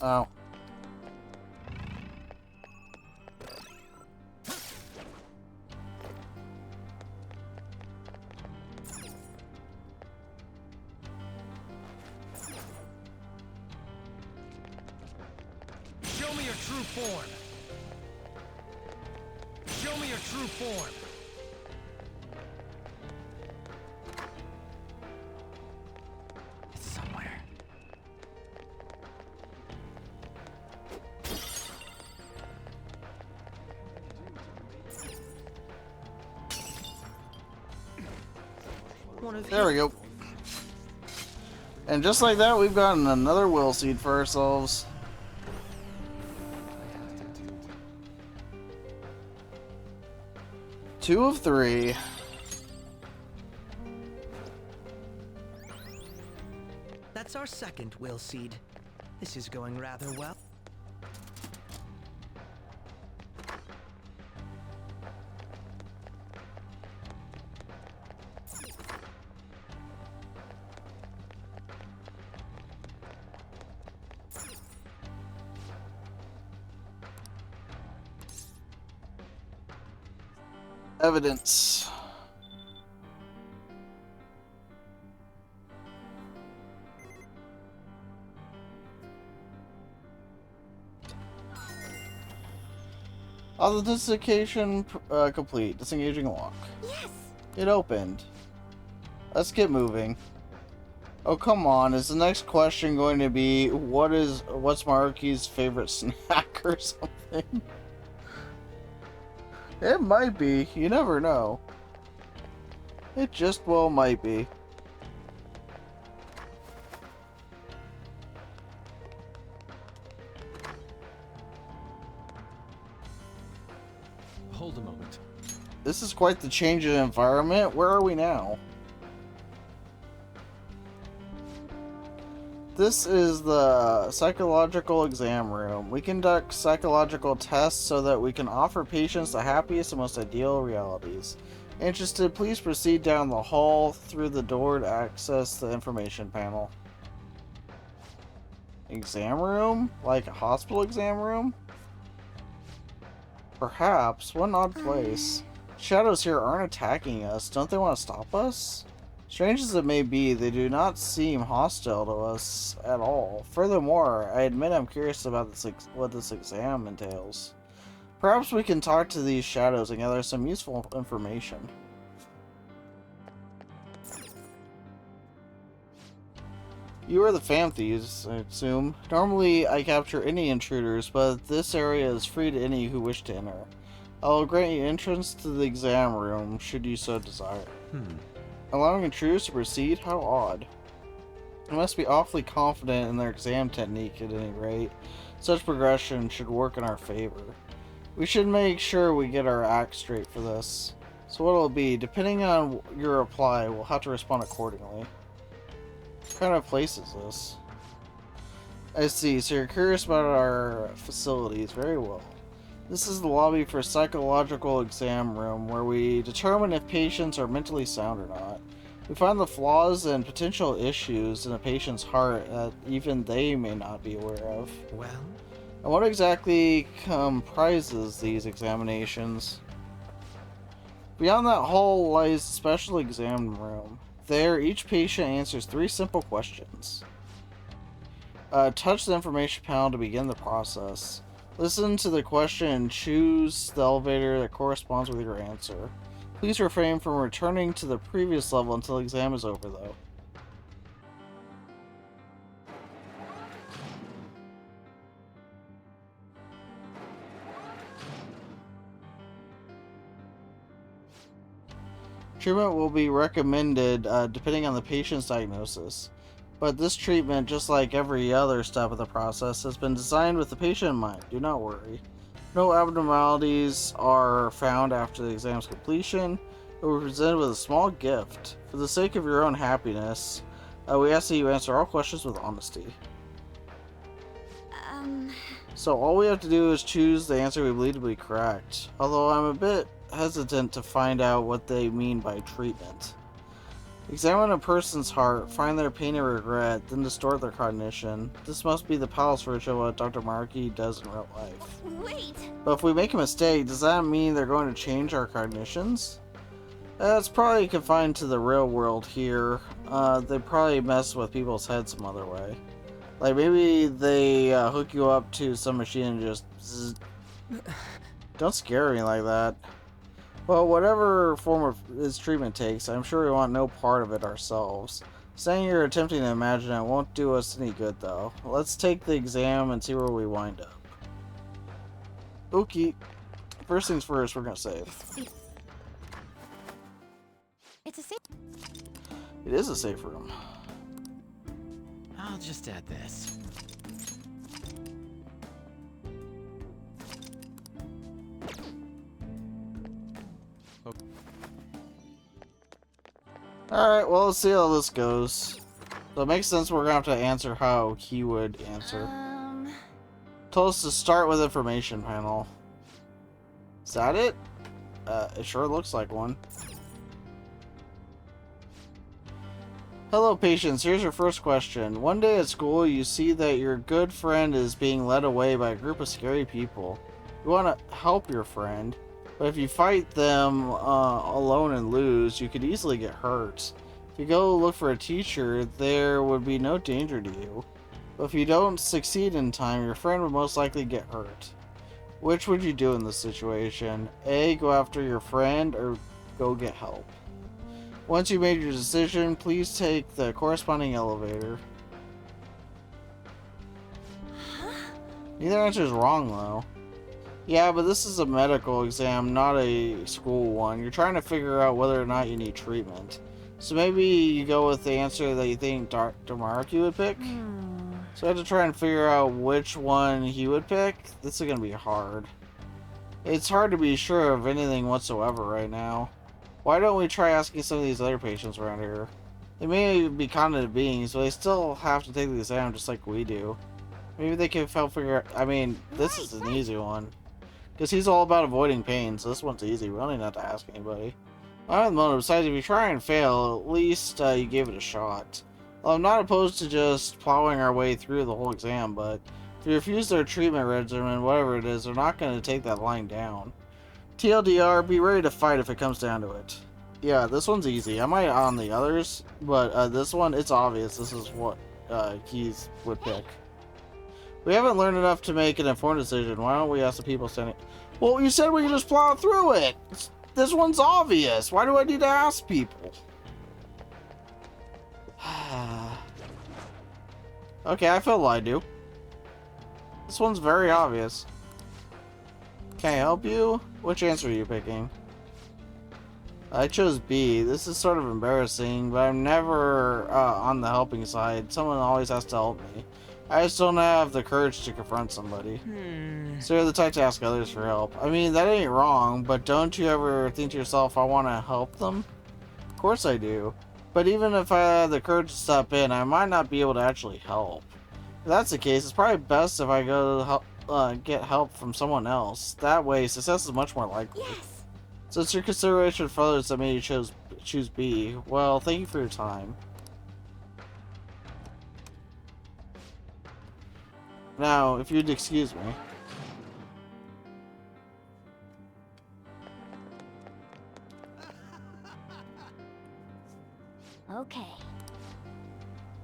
S1: Oh.
S11: Show me your true form. Show me your true form.
S2: It's somewhere. One of
S1: There we go. And just like that, we've gotten another will seed for ourselves. Two of three.
S2: That's our second will seed. This is going rather well.
S1: Evidence. Authentication complete. Disengaging lock.
S3: Yes!
S1: It opened. Let's get moving. Oh, come on. Is the next question going to be what's Maruki's favorite snack or something? It might be. You never know. It just well might be.
S5: Hold a moment.
S1: This is quite the change in environment. Where are we now? This is the psychological exam room. We conduct psychological tests so that we can offer patients the happiest and most ideal realities. Interested, please proceed down the hall through the door to access the information panel. Exam room? Like a hospital exam room? Perhaps. What an odd place. Shadows here aren't attacking us. Don't they want to stop us? Strange as it may be, they do not seem hostile to us at all. Furthermore, I admit I'm curious about what this exam entails. Perhaps we can talk to these shadows and gather some useful information. You are the fam thieves, I assume. Normally, I capture any intruders, but this area is free to any who wish to enter. I will grant you entrance to the exam room, should you so desire. Allowing intruders to proceed? How odd. They must be awfully confident in their exam technique at any rate. Such progression should work in our favor. We should make sure we get our act straight for this. So what it'll be, depending on your reply, we'll have to respond accordingly. What kind of place is this? I see, so you're curious about our facilities. Very well. This is the lobby for psychological exam room, where we determine if patients are mentally sound or not. We find the flaws and potential issues in a patient's heart that even they may not be aware of.
S2: Well?
S1: And what exactly comprises these examinations? Beyond that hall lies a special exam room. There, each patient answers 3 simple questions. Touch the information panel to begin the process. Listen to the question and choose the elevator that corresponds with your answer. Please refrain from returning to the previous level until the exam is over, though. Treatment will be recommended depending on the patient's diagnosis. But this treatment, just like every other step of the process, has been designed with the patient in mind. Do not worry. No abnormalities are found after the exam's completion. It will be presented with a small gift. For the sake of your own happiness, we ask that you answer all questions with honesty. So all we have to do is choose the answer we believe to be correct. Although I'm a bit hesitant to find out what they mean by treatment. Examine a person's heart, find their pain and regret, then distort their cognition. This must be the palace version of what Dr. Maruki does in real life.
S3: Wait!
S1: But if we make a mistake, does that mean they're going to change our cognitions? It's probably confined to the real world here. They probably mess with people's heads some other way. Like maybe they hook you up to some machine and just zzz. Don't scare me like that. Well, whatever form of this treatment takes, I'm sure we want no part of it ourselves. Saying you're attempting to imagine it won't do us any good, though. Let's take the exam and see where we wind up. Okay. First things first, we're gonna save.
S9: It's a safe.
S1: It is a safe room.
S11: I'll just add this.
S1: Alright, well, let's see how this goes. So it makes sense we're gonna have to answer how he would answer. Told us to start with information panel. Is that it? It sure looks like one. Hello, patients. Here's your first question. One day at school, you see that your good friend is being led away by a group of scary people. You want to help your friend, but if you fight them alone and lose, you could easily get hurt. If you go look for a teacher, there would be no danger to you. But if you don't succeed in time, your friend would most likely get hurt. Which would you do in this situation? A, go after your friend, or go get help? Once you made your decision, please take the corresponding elevator. Neither answer is wrong, though. Yeah, but this is a medical exam, not a school one. You're trying to figure out whether or not you need treatment. So maybe you go with the answer that you think Dr. Maruki would pick? So I have to try and figure out which one he would pick. This is going to be hard. It's hard to be sure of anything whatsoever right now. Why don't we try asking some of these other patients around here? They may be cognitive beings, but they still have to take the exam just like we do. Maybe they can help figure out... I mean, this is an easy one. Because he's all about avoiding pain, so this one's easy. We don't even have to ask anybody. I don't know, besides, if you try and fail, at least you gave it a shot. Well, I'm not opposed to just plowing our way through the whole exam, but if you refuse their treatment regimen, whatever it is, they're not going to take that line down. TLDR, be ready to fight if it comes down to it. Yeah, this one's easy. I might on the others, but this one, it's obvious this is what he would pick. We haven't learned enough to make an informed decision. Why don't we ask the people standing... Well, you said we could just plow through it! This one's obvious! Why do I need to ask people? Okay, I feel lied to. This one's very obvious. Can I help you? Which answer are you picking? I chose B. This is sort of embarrassing, but I'm never on the helping side. Someone always has to help me. I just don't have the courage to confront somebody. So you're the type to ask others for help. I mean, that ain't wrong, but don't you ever think to yourself, I want to help them? Of course I do. But even if I had the courage to step in, I might not be able to actually help. If that's the case, it's probably best if I go to help, get help from someone else. That way, success is much more likely. Yes. So it's your consideration for others that made you choose B. Well, thank you for your time. Now, if you'd excuse me.
S9: Okay.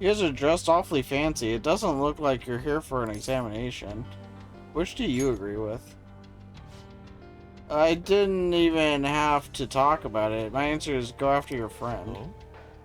S1: You guys are dressed awfully fancy. It doesn't look like you're here for an examination. Which do you agree with? I didn't even have to talk about it. My answer is go after your friend.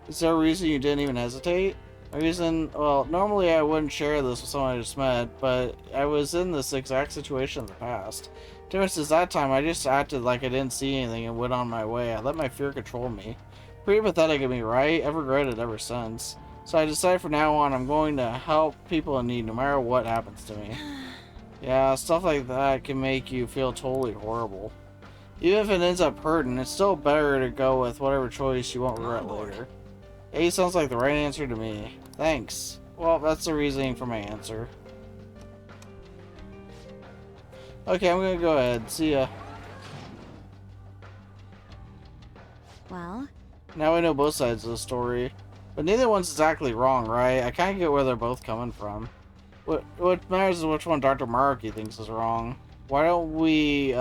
S1: Is there a reason you didn't even hesitate? A reason, well, normally I wouldn't share this with someone I just met, but I was in this exact situation in the past. Difference is that time I just acted like I didn't see anything and went on my way. I let my fear control me. Pretty pathetic of me, right? I've regretted it ever since. So I decided from now on I'm going to help people in need no matter what happens to me. Yeah, stuff like that can make you feel totally horrible. Even if it ends up hurting, it's still better to go with whatever choice you won't regret later. A sounds like the right answer to me. Thanks. Well, that's the reasoning for my answer. Okay, I'm gonna go ahead. See ya.
S9: Well?
S1: Now I know both sides of the story. But neither one's exactly wrong, right? I kinda get where they're both coming from. What matters is which one Dr. Maruki thinks is wrong. Why don't we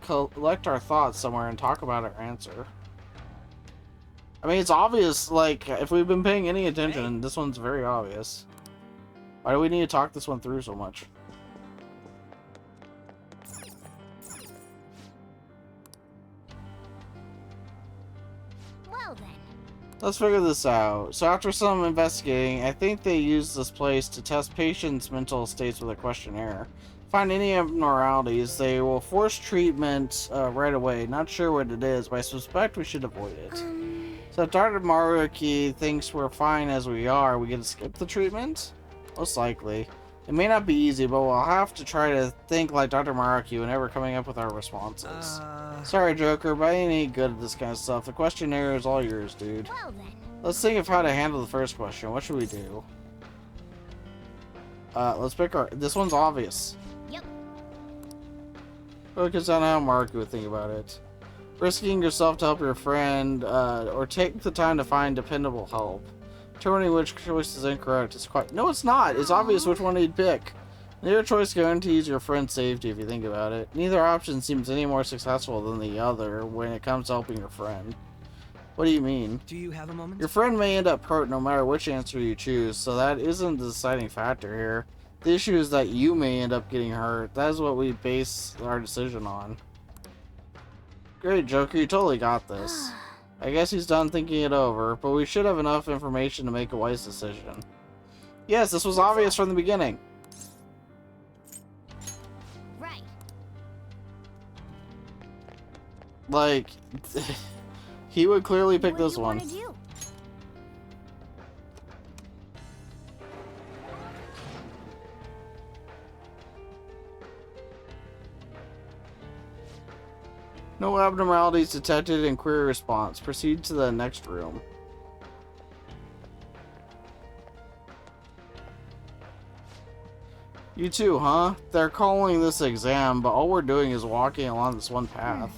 S1: collect our thoughts somewhere and talk about our answer? I mean, it's obvious, like, if we've been paying any attention, this one's very obvious. Why do we need to talk this one through so much?
S9: Well then.
S1: Let's figure this out. So after some investigating, I think they used this place to test patients' mental states with a questionnaire. Find any abnormalities, they will force treatment right away. Not sure what it is, but I suspect we should avoid it. So if Dr. Maruki thinks we're fine as we are, we get to skip the treatment? Most likely. It may not be easy, but we'll have to try to think like Dr. Maruki whenever coming up with our responses. Sorry, Joker, but I ain't good at this kind of stuff. The questionnaire is all yours, dude.
S3: Well then.
S1: Let's think of how to handle the first question. What should we do? Let's pick our... This one's obvious.
S3: Yep.
S1: Focus on how Maruki would think about it. Risking yourself to help your friend, or take the time to find dependable help. Determining which choice is incorrect is quite... No, it's not! It's obvious which one you'd pick. Neither choice guarantees your friend's safety if you think about it. Neither option seems any more successful than the other when it comes to helping your friend. What do you mean?
S2: Do you have a moment?
S1: Your friend may end up hurt no matter which answer you choose, so that isn't the deciding factor here. The issue is that you may end up getting hurt. That is what we base our decision on. Great, Joker, you totally got this. I guess he's done thinking it over, but we should have enough information to make a wise decision. Yes, this was obvious from the beginning.
S3: Right.
S1: Like, he would clearly pick this one.
S3: What do you wanna do?
S1: No abnormalities detected in query response. Proceed to the next room. You too, huh? They're calling this exam, but all we're doing is walking along this one path.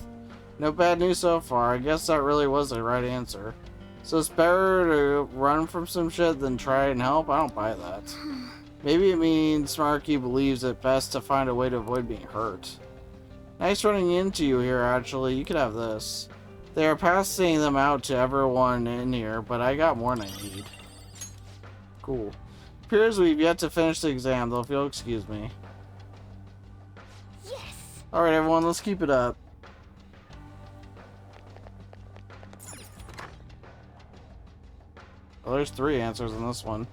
S1: No bad news so far. I guess that really was the right answer. So it's better to run from some shit than try and help? I don't buy that. Maybe it means Maruki believes it best to find a way to avoid being hurt. Nice running into you here, actually. You could have this. They are passing them out to everyone in here, but I got more than I need. Cool. Appears we've yet to finish the exam, though, if you'll excuse me.
S3: Yes.
S1: Alright, everyone, let's keep it up. Well, there's 3 answers in this one.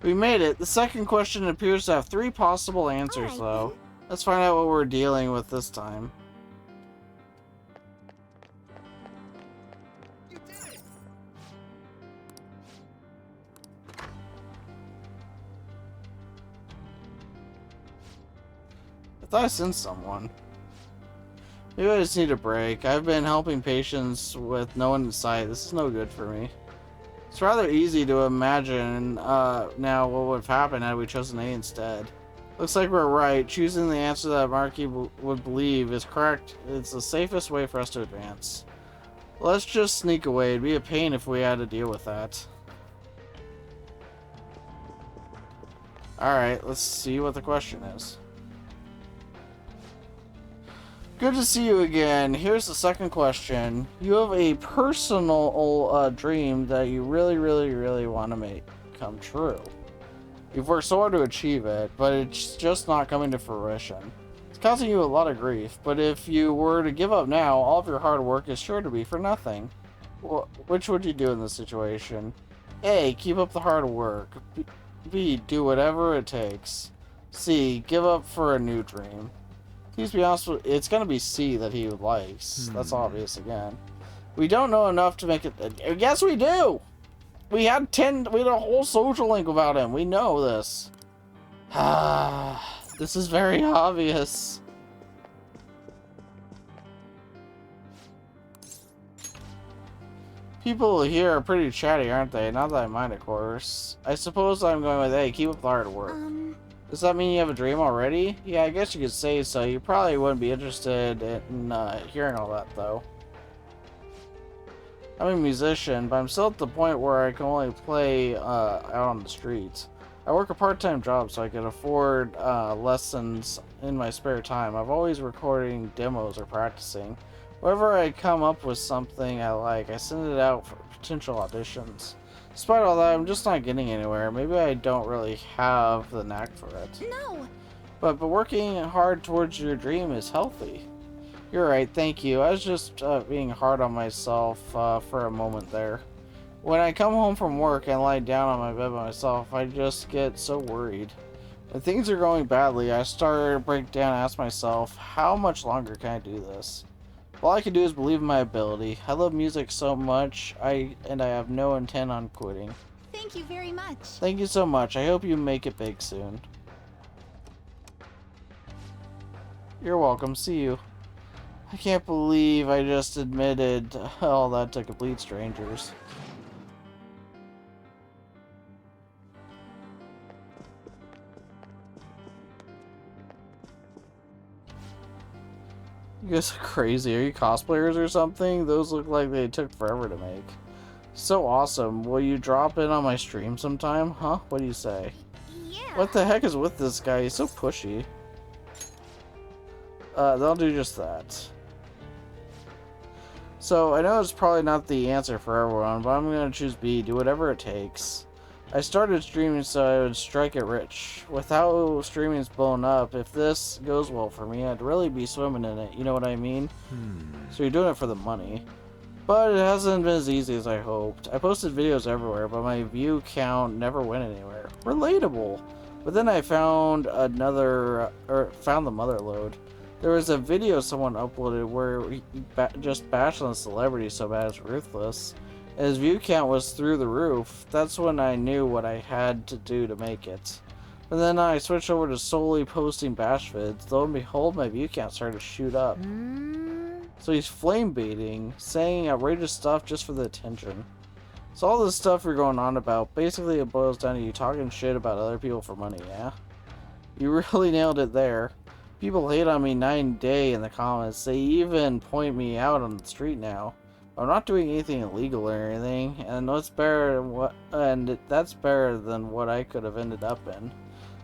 S1: We made it. The second question appears to have 3 possible answers, though. Let's find out what we're dealing with this time.
S2: You did it.
S1: I thought I sent someone. Maybe I just need a break. I've been helping patients with no one in sight. This is no good for me. It's rather easy to imagine now what would have happened had we chosen A instead. Looks like we're right. Choosing the answer that Maruki would believe is correct. It's the safest way for us to advance. Let's just sneak away. It'd be a pain if we had to deal with that. Alright, let's see what the question is. Good to see you again. Here's the second question. You have a personal dream that you really want to make come true. You've worked so hard to achieve it, but it's just not coming to fruition. It's causing you a lot of grief, but if you were to give up now, all of your hard work is sure to be for nothing. Which would you do in this situation? A. Keep up the hard work. B. Do whatever it takes. C. Give up for a new dream. Please be honest with... It's going to be C that he likes. That's obvious again. We don't know enough to make it... Yes, we do! We had a whole social link about him. We know this. This is very obvious. People here are pretty chatty, aren't they? Not that I mind, of course. I suppose I'm going with A. Keep up the hard work. Does that mean you have a dream already? Yeah, I guess you could say so. You probably wouldn't be interested in hearing all that, though. I'm a musician, but I'm still at the point where I can only play out on the streets. I work a part-time job so I can afford lessons in my spare time. I'm always recording demos or practicing. Whenever I come up with something I like, I send it out for potential auditions. Despite all that, I'm just not getting anywhere. Maybe I don't really have the knack for it.
S9: No!
S1: But working hard towards your dream is healthy. You're right, thank you. I was just being hard on myself for a moment there. When I come home from work and lie down on my bed by myself, I just get so worried. When things are going badly, I start to break down and ask myself, how much longer can I do this? All I can do is believe in my ability. I love music so much, I have no intent on quitting.
S9: Thank you very much.
S1: Thank you so much. I hope you make it big soon. You're welcome. See you. I can't believe I just admitted all that to complete strangers. You guys are crazy. Are you cosplayers or something? Those look like they took forever to make. So awesome. Will you drop in on my stream sometime? Huh? What do you say?
S9: Yeah.
S1: What the heck is with this guy? He's so pushy. They'll do just that. So, I know it's probably not the answer for everyone, but I'm gonna choose B. Do whatever it takes. I started streaming so I would strike it rich. With how streaming's blown up, if this goes well for me, I'd really be swimming in it, you know what I mean? So you're doing it for the money. But it hasn't been as easy as I hoped. I posted videos everywhere, but my view count never went anywhere. Relatable! But then I found found the mother lode. There was a video someone uploaded where he just bashed on a celebrity so bad it's ruthless. And his view count was through the roof. That's when I knew what I had to do to make it. But then I switched over to solely posting bash vids. Lo and behold, my view count started to shoot up. So he's flame baiting, saying outrageous stuff just for the attention. So all this stuff you're going on about, basically it boils down to you talking shit about other people for money, yeah? You really nailed it there. People hate on me night and day in the comments. They even point me out on the street now. I'm not doing anything illegal or anything, and that's better than what I could have ended up in.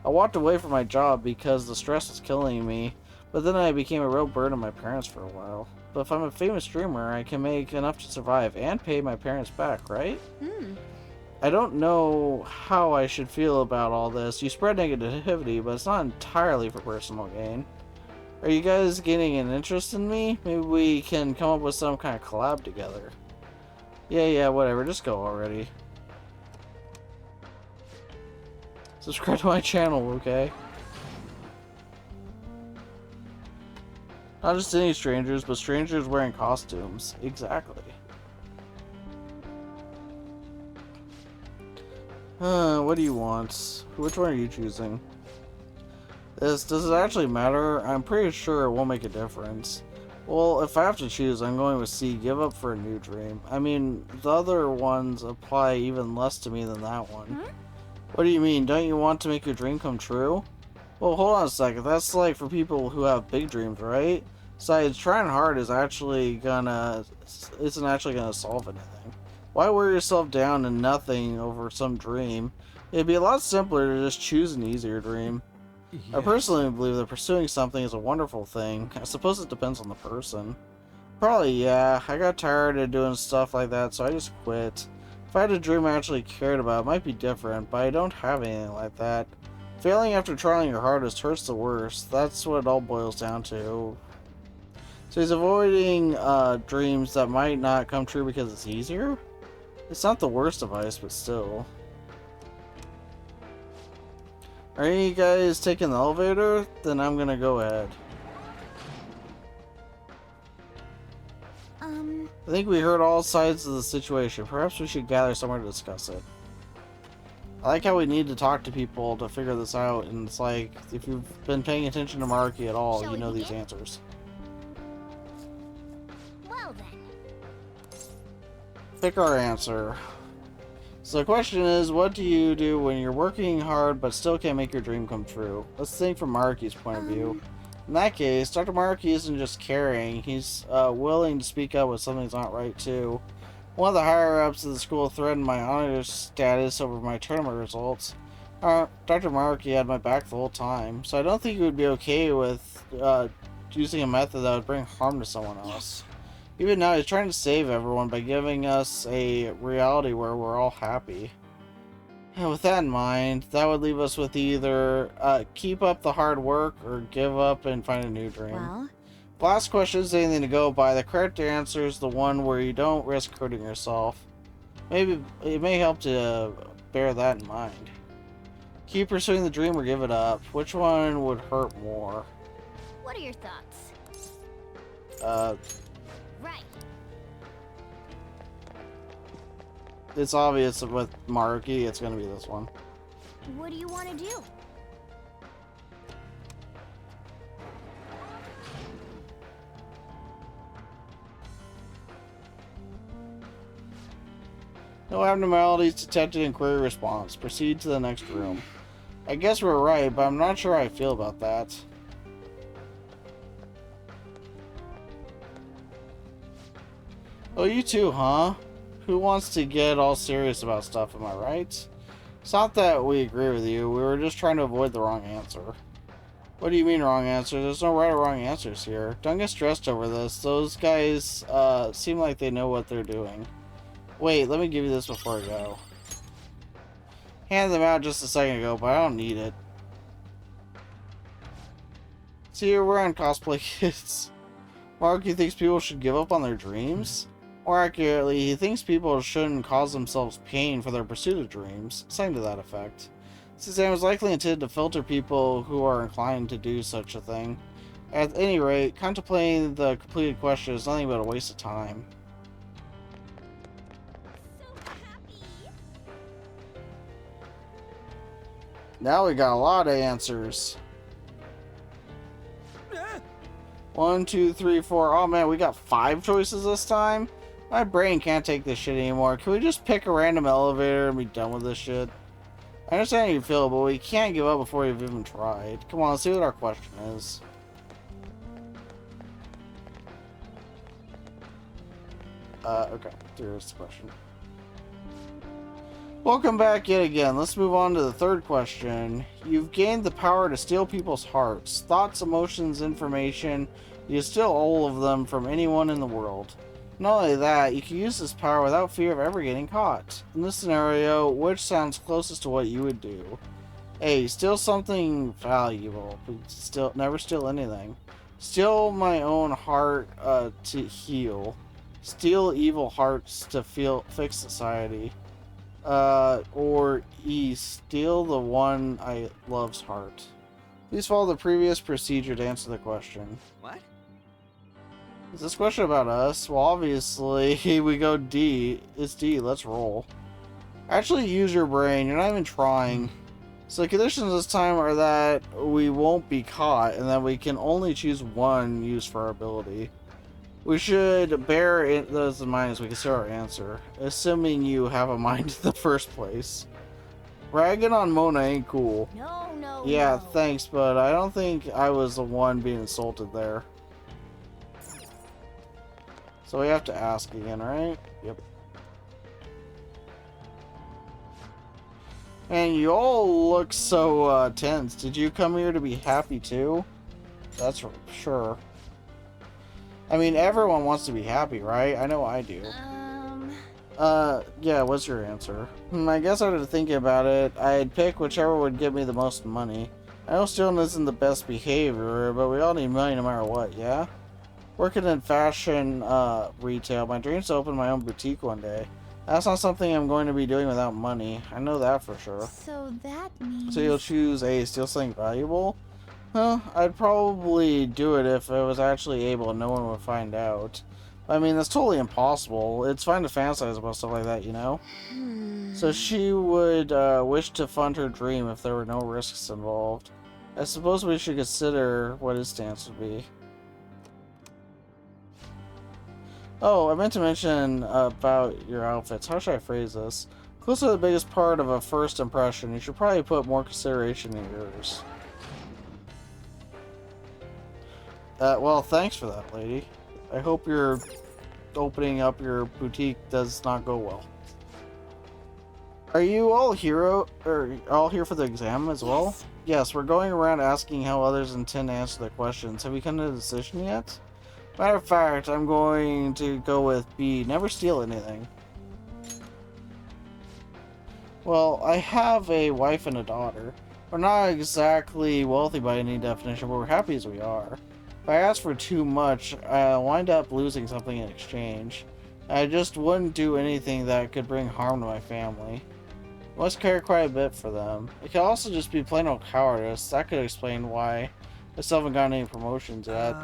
S1: I walked away from my job because the stress was killing me, but then I became a real burden on my parents for a while. But if I'm a famous streamer, I can make enough to survive and pay my parents back, right? I don't know how I should feel about all this. You spread negativity, but it's not entirely for personal gain. Are you guys gaining an interest in me? Maybe we can come up with some kind of collab together. Yeah, whatever. Just go already. Subscribe to my channel, okay? Not just any strangers, but strangers wearing costumes. Exactly. What do you want? Which one are you choosing? Does it actually matter? I'm pretty sure it won't make a difference. Well, if I have to choose, I'm going with C, give up for a new dream. I mean, the other ones apply even less to me than that one. What do you mean? Don't you want to make your dream come true? Well, hold on a second. That's like for people who have big dreams, right? Besides, trying hard isn't actually gonna solve anything. Why wear yourself down to nothing over some dream? It'd be a lot simpler to just choose an easier dream. Yeah. I personally believe that pursuing something is a wonderful thing. I suppose it depends on the person. Probably, yeah. I got tired of doing stuff like that, so I just quit. If I had a dream I actually cared about, it might be different, but I don't have anything like that. Failing after trying your hardest hurts the worst. That's what it all boils down to. So he's avoiding dreams that might not come true because it's easier? It's not the worst advice, but still. Are you guys taking the elevator? Then I'm gonna go ahead. I think we heard all sides of the situation. Perhaps we should gather somewhere to discuss it. I like how we need to talk to people to figure this out, and it's like, if you've been paying attention to Maruki at all, you know these answers.
S3: Well then.
S1: Pick our answer. So the question is, what do you do when you're working hard but still can't make your dream come true? Let's think from Maruki's point of view. In that case, Dr. Maruki isn't just caring, he's willing to speak up when something's not right too. One of the higher-ups of the school threatened my honor status over my tournament results. Dr. Maruki had my back the whole time, so I don't think he would be okay with using a method that would bring harm to someone else. Even now, he's trying to save everyone by giving us a reality where we're all happy. And with that in mind, that would leave us with either keep up the hard work or give up and find a new dream.
S9: Well,
S1: Last question is anything to go by. The correct answer is the one where you don't risk hurting yourself. Maybe it may help to bear that in mind. Keep pursuing the dream or give it up. Which one would hurt more?
S3: What are your thoughts? Right.
S1: It's obvious with Maruki, it's gonna be this one.
S3: What do you want to do?
S1: No abnormalities detected in query response. Proceed to the next room. I guess we're right, but I'm not sure how I feel about that. Oh, you too, huh? Who wants to get all serious about stuff, am I right? It's not that we agree with you, we were just trying to avoid the wrong answer. What do you mean wrong answer? There's no right or wrong answers here. Don't get stressed over this. Those guys, seem like they know what they're doing. Wait, let me give you this before I go. Handed them out just a second ago, but I don't need it. See, you're wearing cosplay kits. Maruki thinks people should give up on their dreams? More accurately, he thinks people shouldn't cause themselves pain for their pursuit of dreams. Something to that effect. This exam is likely intended to filter people who are inclined to do such a thing. At any rate, contemplating the completed question is nothing but a waste of time. Now we got a lot of answers. 1, 2, 3, 4. Oh man, we got 5 choices this time? My brain can't take this shit anymore. Can we just pick a random elevator and be done with this shit? I understand how you feel, but we can't give up before we've even tried. Come on, let's see what our question is. Okay, here's the question. Welcome back yet again. Let's move on to the third question. You've gained the power to steal people's hearts, thoughts, emotions, information. You steal all of them from anyone in the world. Not only that, you can use this power without fear of ever getting caught. In this scenario, which sounds closest to what you would do? A. Steal something valuable, but never steal anything. Steal my own heart to heal. Steal evil hearts to fix society. Or E. Steal the one I love's heart. Please follow the previous procedure to answer the question.
S11: What?
S1: Is this question about us? Well, obviously, we go D. It's D. Let's roll. Actually, use your brain. You're not even trying. So the conditions this time are that we won't be caught, and that we can only choose one use for our ability. We should bear those in mind as we consider our answer, assuming you have a mind in the first place. Ragging on Mona ain't cool.
S3: No,
S1: yeah,
S3: no.
S1: thanks, but I don't think I was the one being insulted there. So we have to ask again, right? Yep. And you all look so tense. Did you come here to be happy too? That's for sure. I mean, everyone wants to be happy, right? I know I do. Yeah, what's your answer? I guess after thinking about it, I'd pick whichever would give me the most money. I know stealing isn't the best behavior, but we all need money no matter what, yeah? Working in fashion retail, my dream's to open my own boutique one day. That's not something I'm going to be doing without money. I know that for sure.
S9: So that means...
S1: So you'll choose A, steal something valuable? Well, I'd probably do it if I was actually able and no one would find out. I mean, that's totally impossible. It's fine to fantasize about stuff like that, you know? So she would wish to fund her dream if there were no risks involved. I suppose we should consider what his stance would be. Oh, I meant to mention about your outfits. How should I phrase this? Clothes are the biggest part of a first impression. You should probably put more consideration in yours. Well, thanks for that, lady. I hope your opening up your boutique does not go well. Are you all here for the exam as well? Yes, we're going around asking how others intend to answer their questions. Have we come to a decision yet? Matter of fact, I'm going to go with B. Never steal anything. Well, I have a wife and a daughter. We're not exactly wealthy by any definition, but we're happy as we are. If I ask for too much, I'll wind up losing something in exchange. I just wouldn't do anything that could bring harm to my family. I must care quite a bit for them. It could also just be plain old cowardice. That could explain why I still haven't gotten any promotions yet.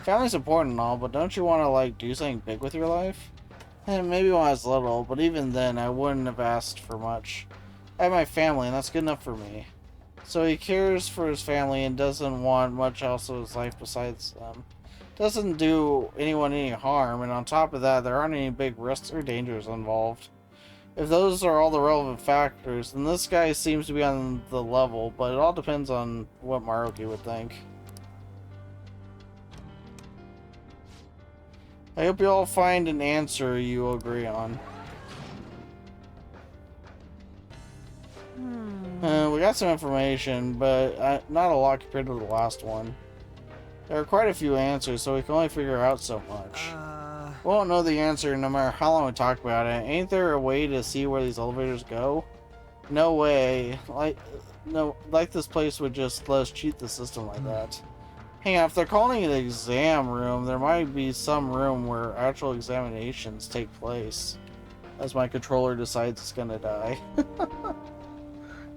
S1: Family's important and all, but don't you want to, like, do something big with your life? And maybe when I was little, but even then, I wouldn't have asked for much. I have my family, and that's good enough for me. So he cares for his family and doesn't want much else of his life besides them. Doesn't do anyone any harm, and on top of that, there aren't any big risks or dangers involved. If those are all the relevant factors, then this guy seems to be on the level, but it all depends on what Maruki would think. I hope you all find an answer you agree on. We got some information, but not a lot compared to the last one. There are quite a few answers, so we can only figure out so much. We won't know the answer no matter how long we talk about it. Ain't there a way to see where these elevators go? No way. Like this place would just let us cheat the system like that. Hang on, if they're calling it an exam room, there might be some room where actual examinations take place. As my controller decides it's gonna die.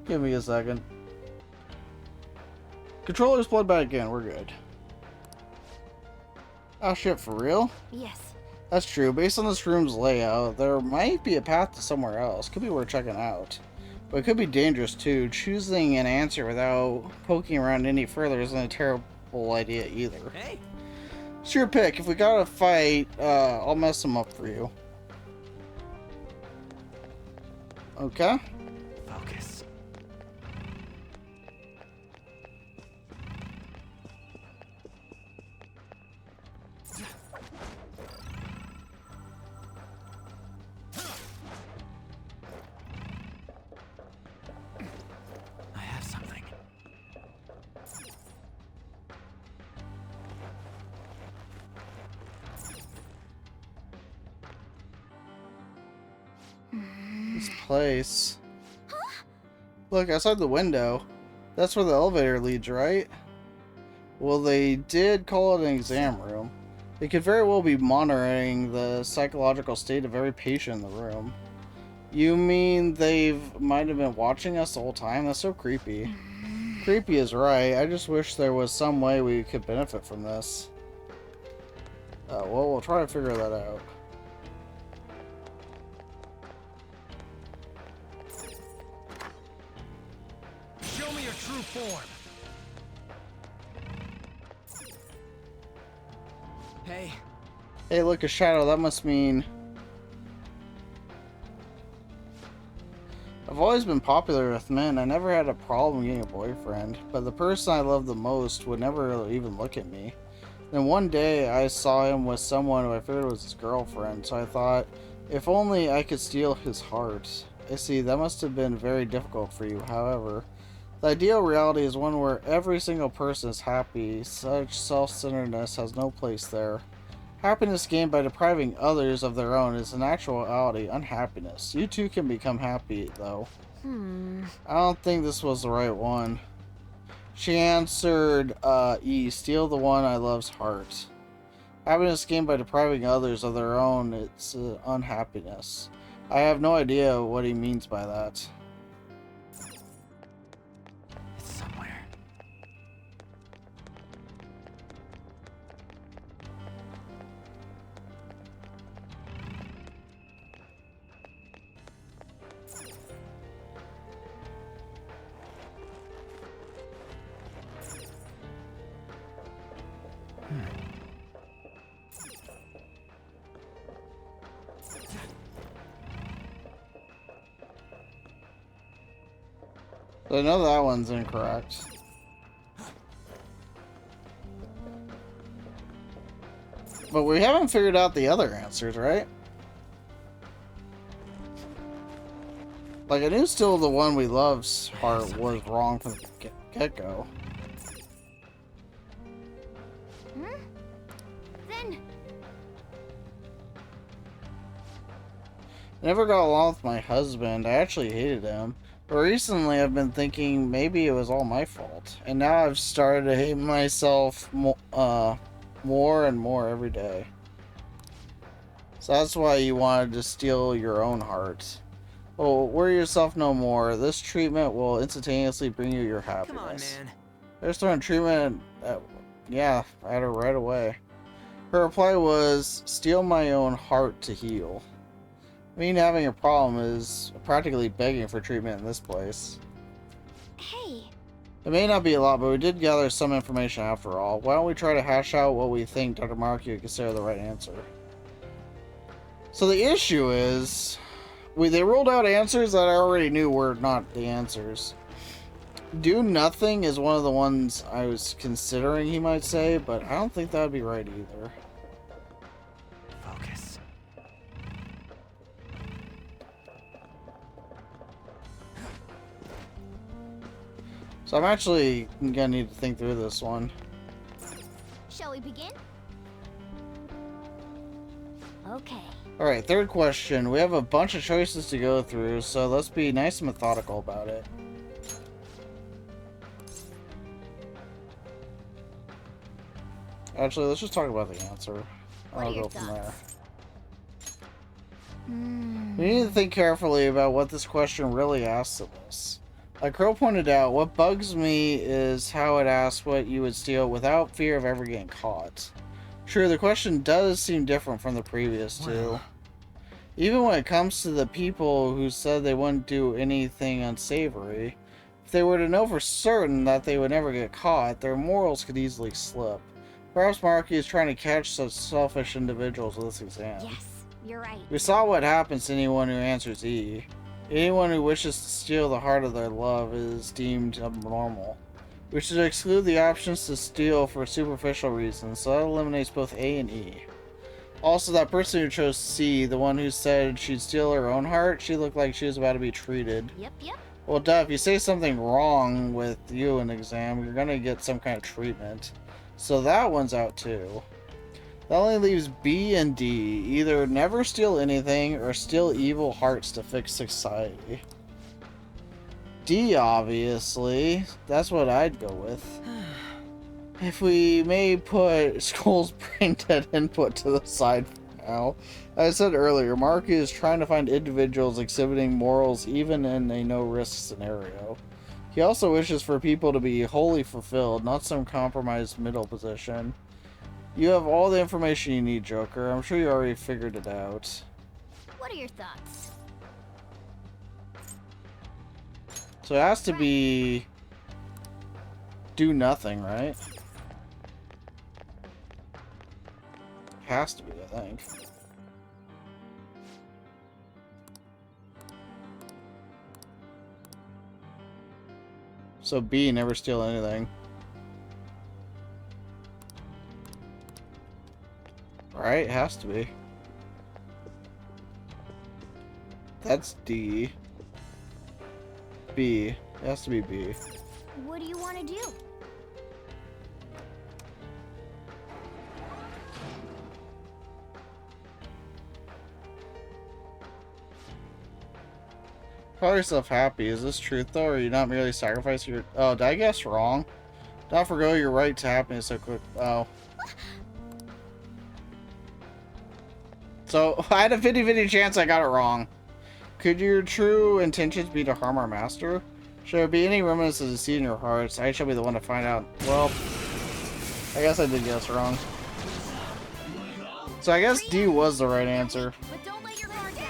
S1: Give me a second. Controller's plugged back in, we're good. Oh shit, for real?
S9: Yes.
S1: That's true. Based on this room's layout, there might be a path to somewhere else. Could be worth checking out. But it could be dangerous too. Choosing an answer without poking around any further isn't a terrible idea either.
S11: Hey.
S1: It's your pick. If we gotta fight, I'll mess them up for you. Okay.
S11: Focus. I have something.
S1: This place. Look, outside the window. That's where the elevator leads, right? Well, they did call it an exam room. They could very well be monitoring the psychological state of every patient in the room. You mean might have been watching us the whole time? That's so creepy. Creepy is right. I just wish there was some way we could benefit from this. Well, we'll try to figure that out.
S11: Show me your true form. Hey.
S1: Hey, look, a shadow. That must mean... I've always been popular with men. I never had a problem getting a boyfriend, but the person I loved the most would never even look at me. Then one day I saw him with someone who I figured was his girlfriend, so I thought, if only I could steal his heart. I see, that must have been very difficult for you, however. The ideal reality is one where every single person is happy. Such self-centeredness has no place there. Happiness gained by depriving others of their own is in actuality unhappiness. You too can become happy, though. I don't think this was the right one. She answered, E, steal the one I love's heart. Happiness gained by depriving others of their own, it's unhappiness. I have no idea what he means by that.
S11: It's somewhere.
S1: I know that one's incorrect. But we haven't figured out the other answers, right? Like, I knew still the one we love's heart was wrong from the get-go.
S9: Then...
S1: I never got along with my husband. I actually hated him. But recently I've been thinking maybe it was all my fault. And now I've started to hate myself more and more every day. So that's why you wanted to steal your own heart. Well, worry yourself no more. This treatment will instantaneously bring you your happiness.
S11: Come on, man.
S1: They're starting treatment at her right away. Her reply was, steal my own heart to heal. I mean, having a problem is practically begging for treatment in this place.
S9: Hey.
S1: It may not be a lot, but we did gather some information after all. Why don't we try to hash out what we think Dr. Maruki would consider the right answer? So the issue is, they rolled out answers that I already knew were not the answers. Do nothing is one of the ones I was considering he might say, but I don't think that would be right either.
S6: Focus.
S1: So I'm actually gonna need to think through this one.
S9: Shall we begin? Okay.
S1: Alright, third question. We have a bunch of choices to go through, so let's be nice and methodical about it. Actually, let's just talk about the answer. I'll go from there. We need to think carefully about what this question really asks of us. Like Crow pointed out, what bugs me is how it asks what you would steal without fear of ever getting caught. True, the question does seem different from the previous two. Even when it comes to the people who said they wouldn't do anything unsavory, if they were to know for certain that they would never get caught, their morals could easily slip. Perhaps Maruki is trying to catch such selfish individuals with this exam.
S9: Yes, you're right.
S1: We saw what happens to anyone who answers E. Anyone who wishes to steal the heart of their love is deemed abnormal. We should exclude the options to steal for superficial reasons, so that eliminates both A and E. Also, that person who chose C, the one who said she'd steal her own heart, she looked like she was about to be treated.
S9: Yep.
S1: Well, duh, if you say something wrong with you in an exam, you're gonna get some kind of treatment. So that one's out too. That only leaves B and D. Either never steal anything or steal evil hearts to fix society. D, obviously. That's what I'd go with. If we may put Skull's brain dead input to the side for now. As I said earlier, Maruki is trying to find individuals exhibiting morals even in a no-risk scenario. He also wishes for people to be wholly fulfilled, not some compromised middle position. You have all the information you need, Joker. I'm sure you already figured it out.
S9: What are your thoughts?
S1: So it has to be... do nothing, right? Has to be, I think. So B, never steal anything. Right? Has to be. That's D. B. It has to be B.
S9: What do you want to do?
S1: Call yourself happy. Is this truth though, or are you not merely sacrificing your... Oh, did I guess wrong? Do not forgo your right to happiness so quick. Oh. So, I had a 50-50 chance I got it wrong. Could your true intentions be to harm our master? Should there be any remnants of deceit in your hearts? I shall be the one to find out. Well, I guess I did guess wrong. So I guess D was the right answer.
S3: But don't let your guard down.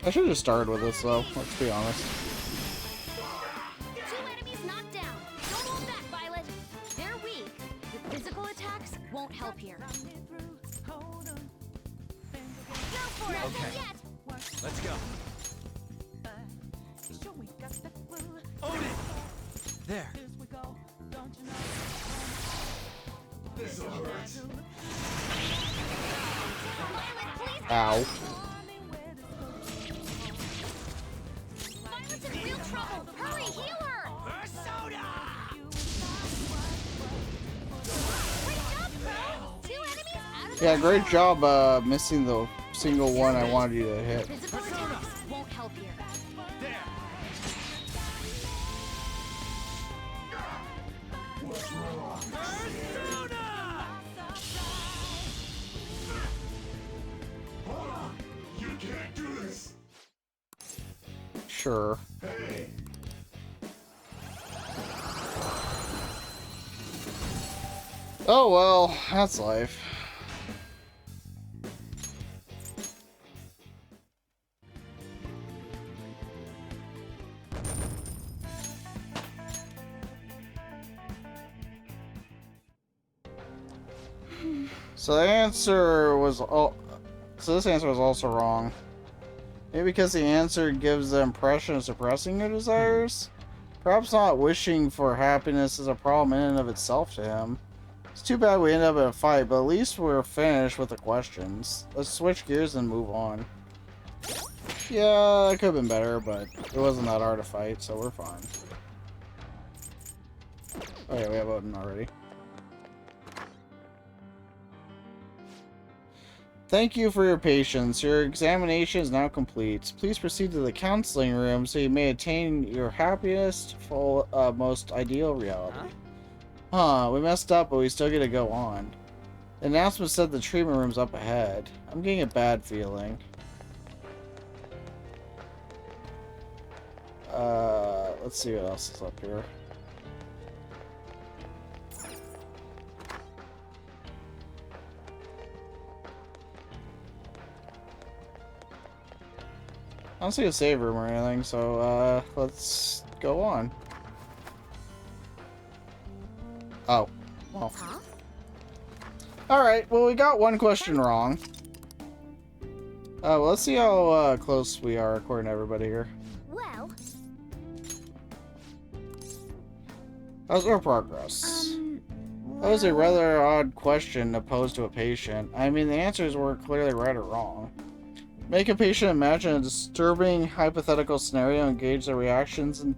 S1: I should have just started with this though, let's be honest.
S3: 2 enemies knocked down. Don't hold back, Violet. They're weak. The physical attacks won't help here. Go for it.
S5: Okay.
S3: Yet.
S5: Let's go. Own it! There.
S7: This'll hurt.
S1: Ow.
S3: Violet's in real trouble. Hurry, heal her.
S11: Persona!
S3: Great job, Crow. 2 enemies out of the
S1: Yeah, great job missing the single one I wanted you to hit.
S3: physical attacks won't help here.
S5: There.
S7: You can't do this.
S1: Sure.
S7: Hey.
S1: Oh well, that's life. So the answer was so this answer was also wrong. Maybe because the answer gives the impression of suppressing your desires? Perhaps not wishing for happiness is a problem in and of itself to him. It's too bad we end up in a fight, but at least we're finished with the questions. Let's switch gears and move on. Yeah, it could have been better, but it wasn't that hard to fight, so we're fine. Oh yeah, we have Odin already. Thank you for your patience. Your examination is now complete. Please proceed to the counseling room so you may attain your happiest, full, most ideal reality. Huh, we messed up, but we still get to go on. The announcement said the treatment room's up ahead. I'm getting a bad feeling. Let's see what else is up here. I don't see a save room or anything, so let's go on. Oh, well. Alright, well we got one question wrong. Well, let's see how close we are according to everybody here.
S3: Well,
S1: How's our progress? That was a rather odd question to pose to a patient. I mean, the answers were clearly right or wrong. Make a patient imagine a disturbing hypothetical scenario and gauge their reactions and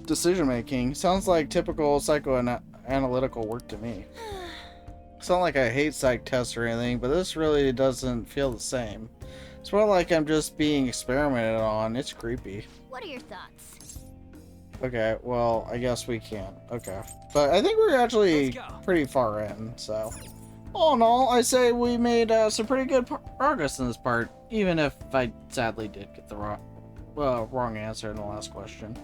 S1: decision-making. Sounds like typical psychoanalytical work to me. It's not like I hate psych tests or anything, but this really doesn't feel the same. It's more like I'm just being experimented on. It's creepy.
S3: what are your thoughts?
S1: Okay, well, I guess we can't. Okay. But I think we're actually pretty far in, so... All in all, I say we made some pretty good progress in this part, even if I sadly did get the wrong answer in the last question.